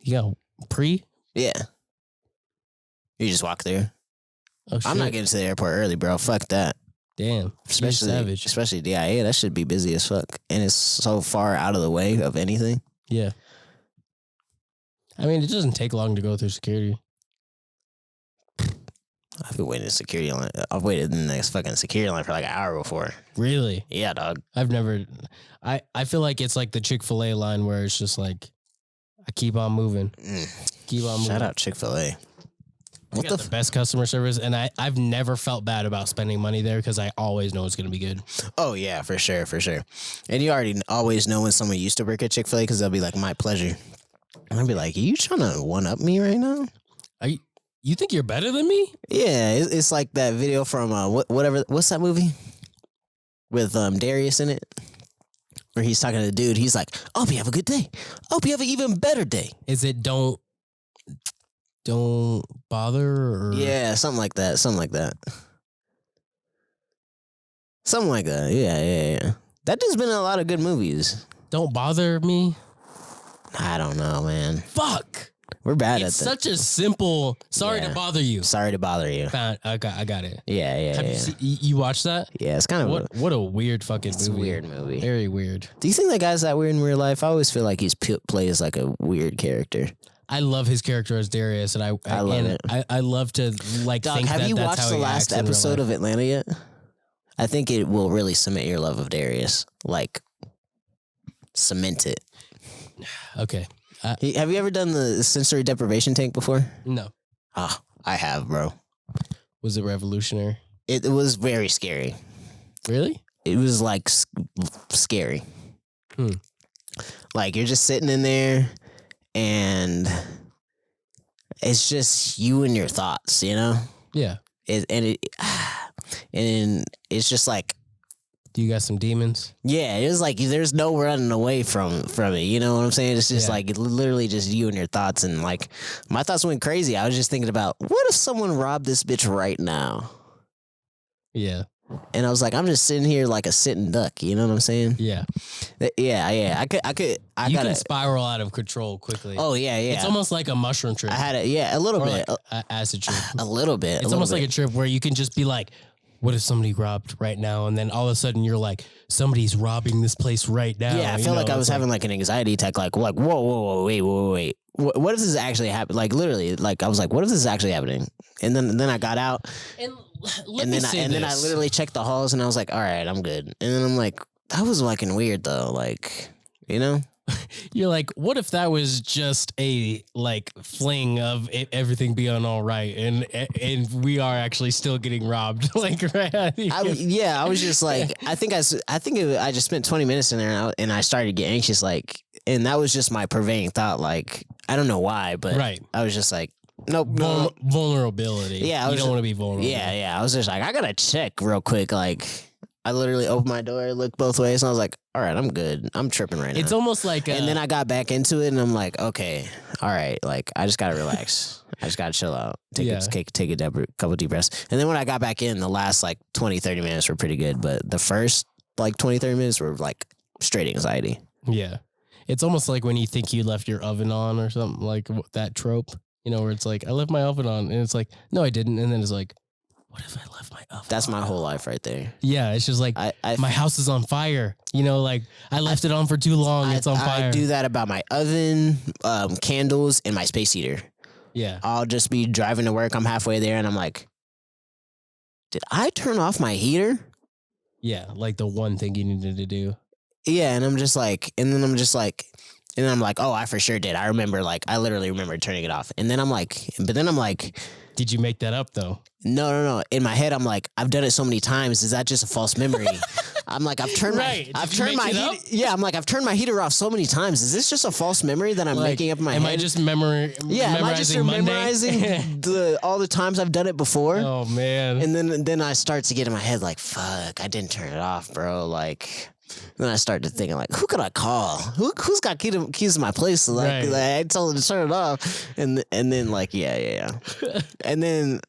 You got pre? Yeah. You just walk there. Oh, shit. I'm not getting to the airport early, bro. Fuck that. Damn. Especially DIA. That should be busy as fuck, and it's so far out of the way of anything. Yeah. I mean, it doesn't take long to go through security. I've been waiting in security line. I've waited in the fucking security line for like an hour before. Really? Yeah, dog. I've never. I feel like it's like the Chick-fil-A line where it's just like, I keep on moving. Keep on moving. Shout out Chick-fil-A. What the best customer service, and I've never felt bad about spending money there because I always know it's going to be good. Oh yeah, for sure. And you already always know when someone used to work at Chick-fil-A because they'll be like, "My pleasure." And I'll be like, "Are you trying to one up me right now? You think you're better than me?" Yeah, it's like that video from what's that movie with Darius in it, where he's talking to the dude. He's like, "I hope you have a good day. I hope you have an even better day." Is it don't bother or yeah, something like that. Yeah. That dude's been in a lot of good movies. Don't bother me? I don't know, man. Fuck. We're bad It's at that. such a simple. Sorry to bother you. Sorry to bother you. I got it. Yeah. Have you watched that? Yeah, it's kind of what a weird fucking movie. a weird movie. Very weird. Do you think that guy's that weird in real life? I always feel like he's plays like a weird character. I love his character as Darius, and I love it. I love to like. Dog, think have you that's watched how the he last acts in real episode life. of Atlanta yet? I think it will really cement your love of Darius. Like, cement it. Okay. Have you ever done the sensory deprivation tank before? No. Oh, I have, bro. Was it revolutionary? It was very scary. Really? It was like scary. Like you're just sitting in there and it's just you and your thoughts, you know? Yeah. And it's just like, Do you got some demons? yeah, it was like there's no running away from it. You know what I'm saying? It's just like literally just you and your thoughts. And like my thoughts went crazy. I was just thinking about what if someone robbed this bitch right now? Yeah. And I was like, I'm just sitting here like a sitting duck. You know what I'm saying? Yeah. Yeah. I can spiral out of control quickly. Oh yeah. It's almost like a mushroom trip. I had a little bit. Like acid trip. A little bit. It's almost like a trip where you can just be like, what if somebody robbed right now? And then all of a sudden you're like, somebody's robbing this place right now. Yeah, I feel like I was having like an anxiety attack. Like whoa, wait. What if this is actually happening? Like literally, like I was like, what if this is actually happening? And then I got out. And then I literally checked the halls and I was like, all right, I'm good. And then I'm like, that was fucking weird though. Like, you know? You're like, what if that was just a like fling of everything being all right, and we are actually still getting robbed? Like, right? I was just like, I just spent 20 minutes in there and I started to get anxious, like, and that was just my pervading thought. Like, I don't know why, but I was just like, nope. Vulnerability. Yeah, you don't want to be vulnerable. Yeah. I was just like, I gotta check real quick, like. I literally opened my door, looked both ways, and I was like, all right, I'm good. I'm tripping right now. It's almost like... and then I got back into it, and I'm like, okay, all right. Like, I just got to relax. I just got to chill out. Take a couple deep breaths. And then when I got back in, the last, like, 20, 30 minutes were pretty good. But the first, like, 20, 30 minutes were, like, straight anxiety. Yeah. It's almost like when you think you left your oven on or something, like that trope, you know, where it's like, I left my oven on, and it's like, no, I didn't. And then it's like, what if I left my oven? That's my whole life right there. Yeah, it's just like my house is on fire. You know, like I left it on for too long. It's on fire. I do that about my oven, candles, and my space heater. Yeah. I'll just be driving to work. I'm halfway there, and I'm like, did I turn off my heater? Yeah, like the one thing you needed to do. Yeah, and I'm like, oh, I for sure did. I literally remember turning it off. And then I'm like, did you make that up though? No. In my head, I'm like, I've done it so many times. Is that just a false memory? I'm like, I've turned my heater off so many times. Is this just a false memory that I'm making up in my head? Am I just memorizing all the times I've done it before? Oh man. And then I start to get in my head like, fuck, I didn't turn it off, bro. Like, then I started thinking like, who could I call? Who's got keys to my place? So like I told them to turn it off, and then like yeah, and then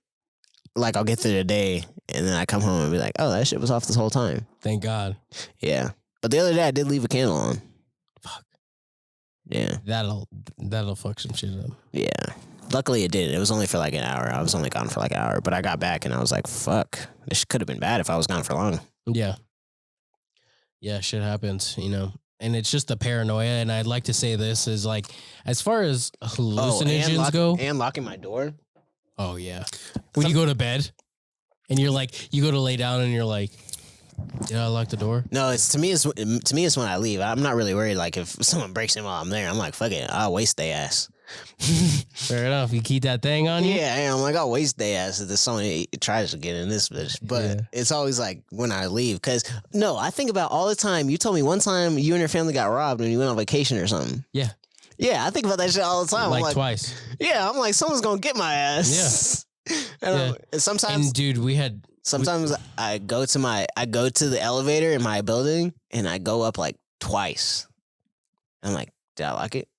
like I'll get through the day, and then I come home and be like, oh, that shit was off this whole time. Thank God. Yeah, but the other day I did leave a candle on. Fuck. Yeah. That'll fuck some shit up. Yeah. Luckily it did. It was only for like an hour. I was only gone for like an hour, but I got back and I was like, fuck, this could have been bad if I was gone for long. Yeah. Yeah, shit happens, you know, and it's just the paranoia. And I'd like to say this is like, as far as hallucinogens go, and locking my door. Oh yeah, when you go to bed, and you're like, you go to lay down, and you're like, did I lock the door? No, it's when I leave. I'm not really worried. Like if someone breaks in while I'm there, I'm like, fuck it, I'll waste their ass. Fair enough. You keep that thing on you? Yeah, I'm like, I'll waste their ass if there's someone tries to get in this bitch. But it's always like when I leave. Because, no, I think about all the time. You told me one time you and your family got robbed when you went on vacation or something. Yeah. Yeah, I think about that shit all the time. Like twice. Yeah, I'm like, someone's going to get my ass. Yeah. And sometimes. And dude, Sometimes I go to the elevator in my building and I go up like twice. I'm like, did I lock it?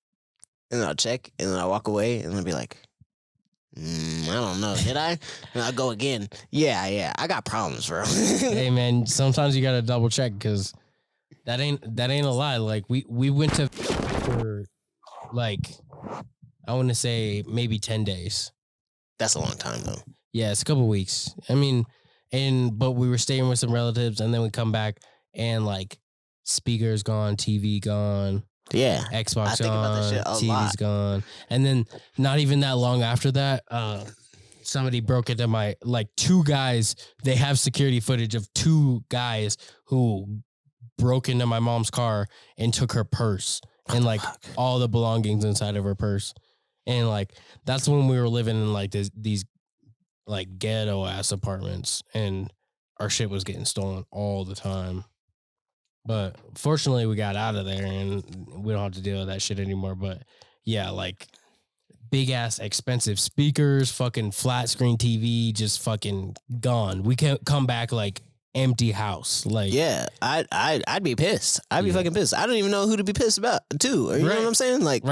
And then I'll check, and then I'll walk away, and I'll be like, I don't know, did I? And I'll go again. Yeah, I got problems, bro. Hey, man, sometimes you got to double check, because that ain't a lie. Like, we went to for, like, I want to say maybe 10 days. That's a long time, though. Yeah, it's a couple weeks. I mean, but we were staying with some relatives, and then we come back, and, like, speakers gone, TV gone. Yeah, Xbox gone, TV's gone, and then not even that long after that, somebody broke into my two guys. They have security footage of two guys who broke into my mom's car and took her purse and like all the belongings inside of her purse, and like that's when we were living in like these like ghetto ass apartments, and our shit was getting stolen all the time. But fortunately, we got out of there, and we don't have to deal with that shit anymore. But yeah, like big ass expensive speakers, fucking flat screen TV, just fucking gone. We can't come back like empty house. Like yeah, I'd be pissed. I'd be fucking pissed. I don't even know who to be pissed about too. You know what I'm saying? Like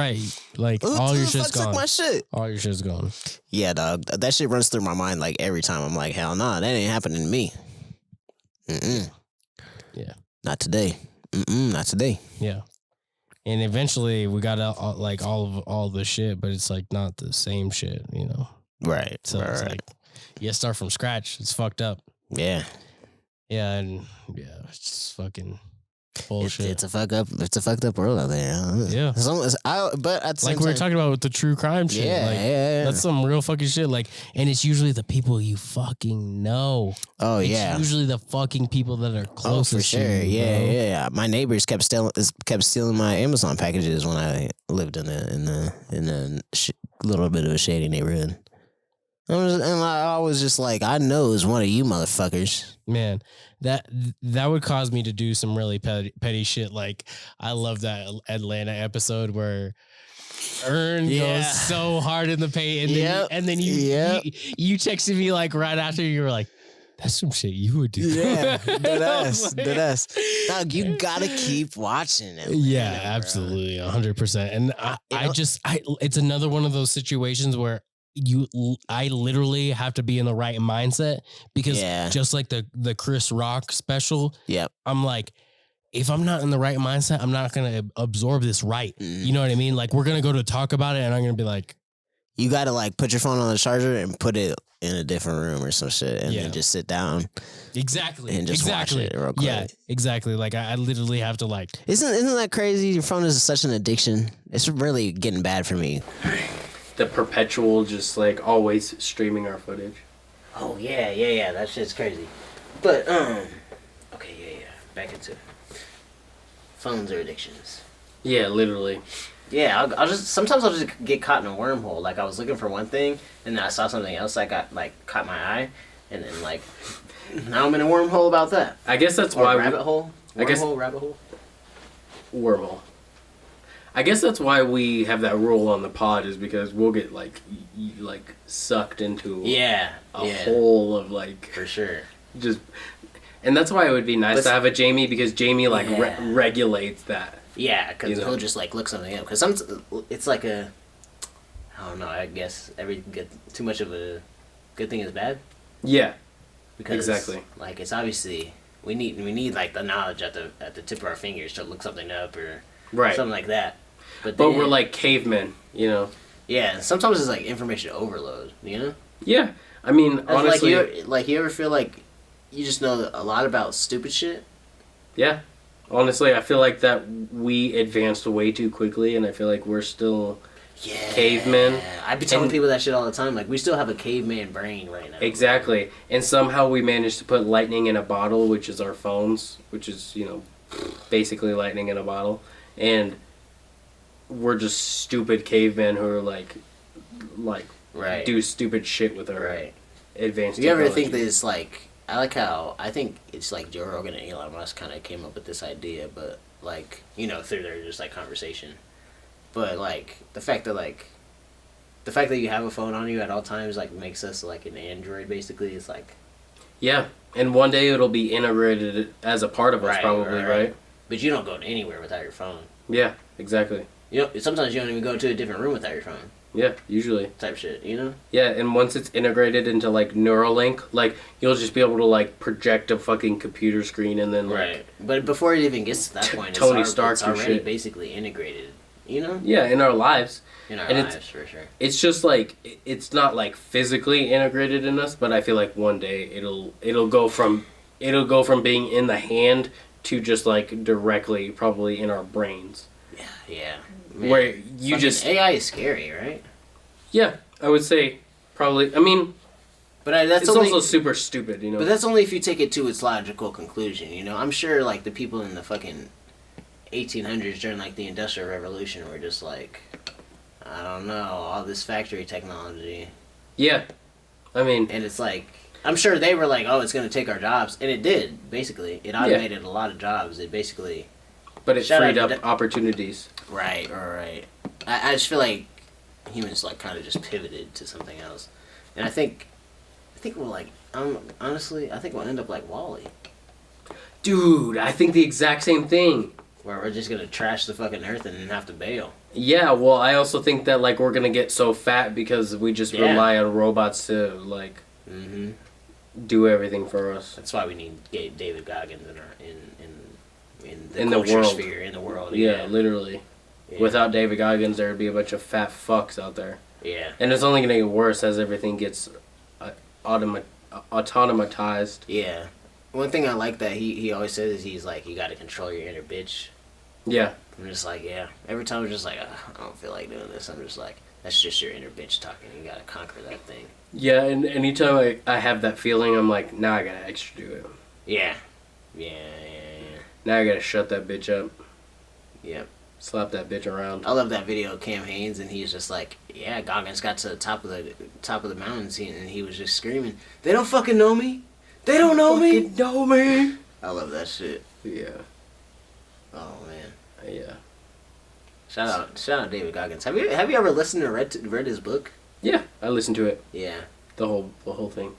like all your shit's gone. My shit. All your shit's gone. Yeah, dog. That shit runs through my mind like every time. I'm like, hell nah, that ain't happening to me. Yeah. Not today. Not today. Yeah. And eventually we got out like all the shit, but it's like not the same shit, you know? Right. So it's like, you start from scratch. It's fucked up. Yeah. Yeah. And yeah, it's just fucking bullshit. It's a fucked up world out there. Yeah. But at the same like we were talking about with the true crime shit. Yeah, like, yeah. That's some real fucking shit. Like, and it's usually the people you fucking know. Oh, it's yeah. usually the fucking people that are closest for sure. to you. Yeah. My neighbors kept stealing my Amazon packages when I lived in a little bit of a shady neighborhood. I was just like, I know it's one of you motherfuckers. Man, that would cause me to do some really petty shit. Like, I love that Atlanta episode where Ern goes so hard in the paint, and then you texted me like right after, you were like, that's some shit you would do. Yeah, deadass. Dog, you gotta keep watching it. Yeah, absolutely, 100%. And I it's another one of those situations where I literally have to be in the right mindset, because just like the Chris Rock special, I'm like, if I'm not in the right mindset, I'm not gonna absorb this right. You know what I mean? Like, we're gonna go to talk about it, and I'm gonna be like, you gotta like put your phone on the charger and put it in a different room or some shit, and then just sit down. Exactly. And just watch it real quick. Yeah, exactly. Like, I literally have to like. Isn't that crazy? Your phone is such an addiction. It's really getting bad for me. The perpetual, just like always streaming our footage. Oh yeah. That shit's crazy. But okay, back into phones are addictions. Yeah, literally. Yeah, I'll just get caught in a wormhole. Like, I was looking for one thing, and then I saw something else that caught my eye, and then like now I'm in a wormhole about that. I guess that's why rabbit hole. Rabbit hole. Wormhole. I guess that's why we have that rule on the pod, is because we'll get like sucked into a hole of like, for sure. Just, and that's why it would be nice to have a Jamie, because Jamie regulates that. Yeah, because he'll just like look something up. Because it's like I don't know. I guess too much of a good thing is bad. Yeah. Because exactly. Like, it's obviously we need like the knowledge at the tip of our fingers to look something up or something like that. But we're like cavemen, you know. Yeah, sometimes it's like information overload, you know. Yeah, I mean, honestly, you ever feel like you just know a lot about stupid shit? Yeah, honestly, I feel like that we advanced way too quickly, and I feel like we're still cavemen. I'd be telling people that shit all the time. Like, we still have a caveman brain right now. Exactly, and somehow we managed to put lightning in a bottle, which is our phones, which is, you know, basically lightning in a bottle, and we're just stupid cavemen who are like do stupid shit with our advanced technology. You ever think that it's like, I think it's like Joe Rogan and Elon Musk kind of came up with this idea, but like, you know, through their just like conversation. But like the fact that you have a phone on you at all times like makes us like an android basically. It's like, yeah, and one day it'll be integrated as a part of us, probably, right? But you don't go anywhere without your phone. Yeah, exactly. You know, sometimes you don't even go to a different room without your phone. Yeah, usually. Type shit, you know? Yeah, and once it's integrated into, like, Neuralink, like, you'll just be able to, like, project a fucking computer screen and then, like... Right. But before it even gets to that point, it's already basically integrated, you know? Yeah, in our lives. In our lives, for sure. It's just, like, it's not, like, physically integrated in us, but I feel like one day it'll go from being in the hand to just, like, directly probably in our brains. Yeah. Man. Where you just... AI is scary, right? Yeah, I would say probably. I mean, but it's also super stupid, you know? But that's only if you take it to its logical conclusion, you know? I'm sure, like, the people in the fucking 1800s during, like, the Industrial Revolution were just like, I don't know, all this factory technology. Yeah. I mean, and it's like I'm sure they were like, oh, it's gonna take our jobs, and it did. Basically, it automated a lot of jobs. It basically, but it freed up opportunities. Right. I just feel like humans like kind of just pivoted to something else, and I think we're like, honestly, I think we'll end up like Wall-E. Dude, I think the exact same thing. Where we're just gonna trash the fucking earth and then have to bail. Yeah, well, I also think that like we're gonna get so fat because we just rely on robots to like do everything for us. That's why we need David Goggins in the culture world. sphere, in the world. Yeah, literally. Yeah. Without David Goggins, there would be a bunch of fat fucks out there. Yeah. And it's only gonna get worse as everything gets automatized. Yeah. One thing I like that he always says is he's like, you got to control your inner bitch. Yeah. I'm just like, yeah. Every time I'm just like, I don't feel like doing this. I'm just like, that's just your inner bitch talking. You got to conquer that thing. Yeah, and anytime I have that feeling, I'm like, nah, I got to extra do it. Yeah. Now I got to shut that bitch up. Yep. Slap that bitch around. I love that video of Cam Haynes, and he's just like, yeah, Goggins got to the top of the mountains, and he was just screaming, they don't fucking know me. They don't know me. Know me. I love that shit. Yeah. Oh man. Yeah. Shout out David Goggins. Have you ever listened to read his book? Yeah, I listened to it. Yeah. The whole thing.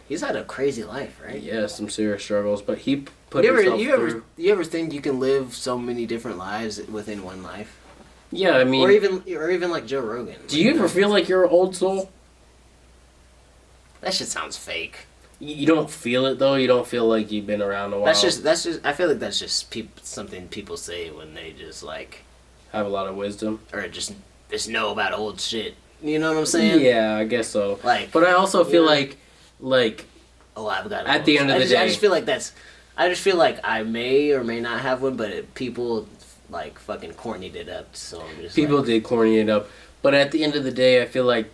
He's had a crazy life, right? Yeah, some serious struggles, but he put himself through. You ever think you can live so many different lives within one life? Yeah, I mean, or even like Joe Rogan. Do you ever feel like you're an old soul? That shit sounds fake. You don't feel it though. You don't feel like you've been around a while. That's just. I feel like that's just something people say when they just like have a lot of wisdom or just know about old shit. You know what I'm saying? Yeah, I guess so. Like, but I also feel like oh, I've got. At the end of the day, I just feel like that's. I just feel like I may or may not have one, but people like fucking cornied it up. So I'm just people did corny it up, but at the end of the day, I feel like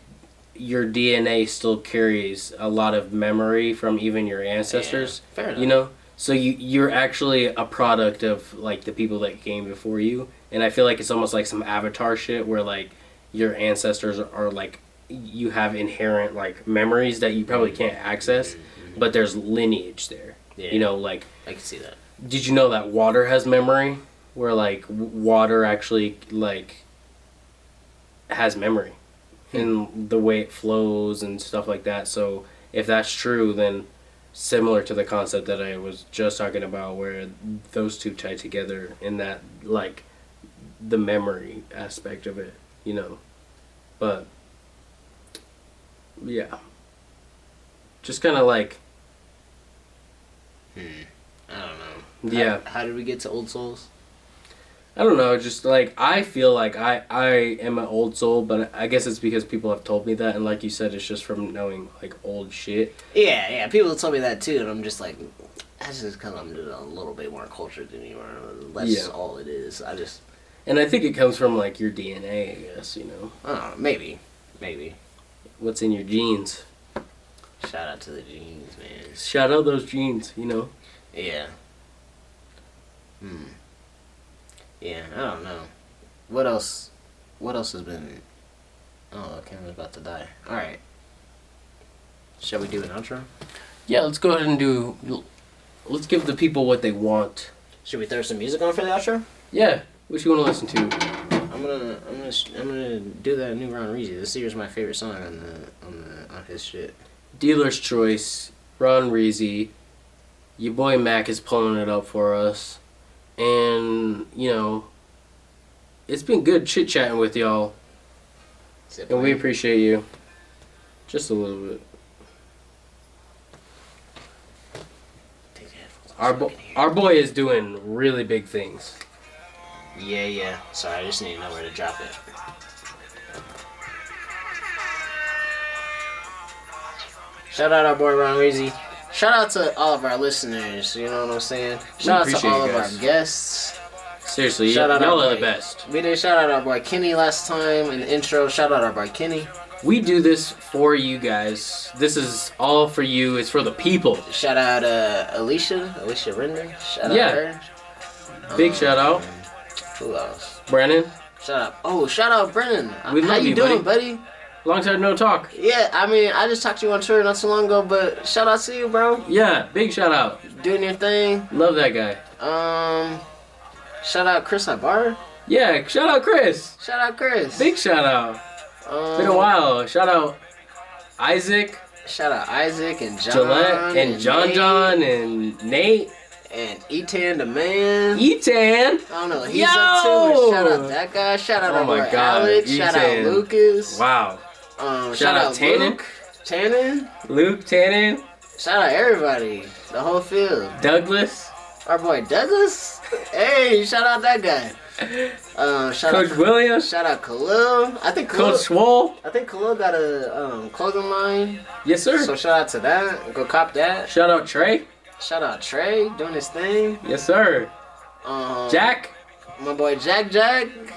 your DNA still carries a lot of memory from even your ancestors. Yeah, fair enough. You know, so you're actually a product of like the people that came before you, and I feel like it's almost like some Avatar shit where like your ancestors are like you have inherent like memories that you probably can't access, but there's lineage there. Yeah. You know, like I can see that. Did you know that water has memory? Where like water actually like has memory. And the way it flows and stuff like that. So if that's true, then similar to the concept that I was just talking about where those two tie together in that like the memory aspect of it, you know. But yeah. Just kind of like I don't know. Yeah. How did we get to Old Souls? I don't know, just like I feel like I am an old soul, but I guess it's because people have told me that, and like you said, it's just from knowing like old shit. Yeah, people told me that too, and I'm just like, that's just because I'm just a little bit more cultured than you are. That's all it is. And I think it comes from like your DNA, I guess, you know. I don't know, maybe. What's in your genes? Shout out to the genes, man. Shout out those genes, you know. Yeah. Yeah, I don't know. What else has been... Oh, Cameron's about to die. Alright. Shall we do an outro? Yeah, let's go ahead and let's give the people what they want. Should we throw some music on for the outro? Yeah. What you want to listen to? I'm gonna do that new Ron Reezy. This year's my favorite song on his shit. Dealer's Choice, Ron Reezy. Your boy Mack is pulling it up for us. And, you know, it's been good chit-chatting with y'all. And we appreciate you. Just a little bit. Take the headphones off. Our boy is doing really big things. Yeah. Sorry, I just need to know where to drop it. Shout out our boy Ron Reezy. Shout out to all of our listeners, you know what I'm saying? Shout out to all of our guests. Seriously, y'all are the best. We did shout out our boy Kenny last time in the intro. Shout out our boy Kenny. We do this for you guys. This is all for you. It's for the people. Shout out Alicia Render. Shout out her. Big shout out. Who else? Brennan. Shout out. Oh, shout out Brennan. We love How you doing, buddy? Long time no talk. Yeah, I mean, I just talked to you on Twitter not so long ago, but shout out to you, bro. Yeah, big shout out. Doing your thing. Love that guy. Shout out Chris Ibarra. Yeah, shout out Chris. Shout out Chris. Big shout out. It's been a while. Shout out Isaac. Shout out Isaac and John. Gillette and John and Nate. And Etan the man. Etan. I don't know what he's up to. Shout out that guy. Shout out our boy Alex. Shout out Lucas. Wow. Shout out Tannen. Luke Tannen. Shout out everybody. The whole field. Douglas. Our boy Douglas. Hey, shout out that guy. Shout Coach out, Williams. Shout out Khalil. I think Khalil, Coach Swole. I think Khalil got a clothing line. Yes, sir. So shout out to that. Go cop that. Shout out Trey. Shout out Trey doing his thing. Yes, sir. Jack. My boy Jack.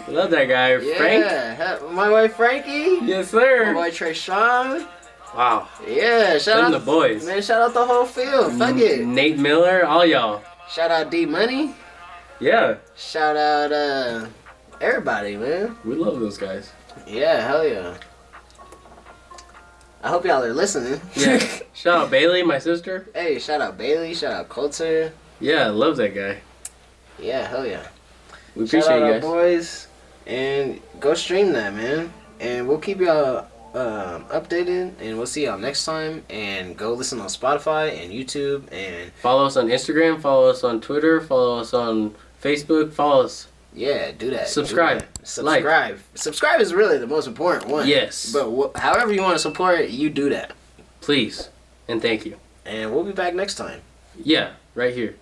Love that guy. Yeah. Frank. My boy Frankie. Yes, sir. My boy Trey Sean. Wow. Yeah, shout out the boys. Man, shout out the whole field. Fuck it. Nate Miller, all y'all. Shout out D Money. Yeah. Shout out everybody, man. We love those guys. Yeah, hell yeah. I hope y'all are listening. Yeah. Shout out Bailey, my sister. Hey, shout out Bailey. Shout out Coulter. Yeah, I love that guy. Yeah, hell yeah. We appreciate shout out you our guys. boys. And go stream that, man. And we'll keep y'all updated. And we'll see y'all next time. And go listen on Spotify and YouTube. And follow us on Instagram. Follow us on Twitter. Follow us on Facebook. Follow us. Yeah, do that. Subscribe. Do that. Subscribe. Like. Subscribe is really the most important one. Yes. But however you want to support it, you do that. Please. And thank you. And we'll be back next time. Yeah, right here.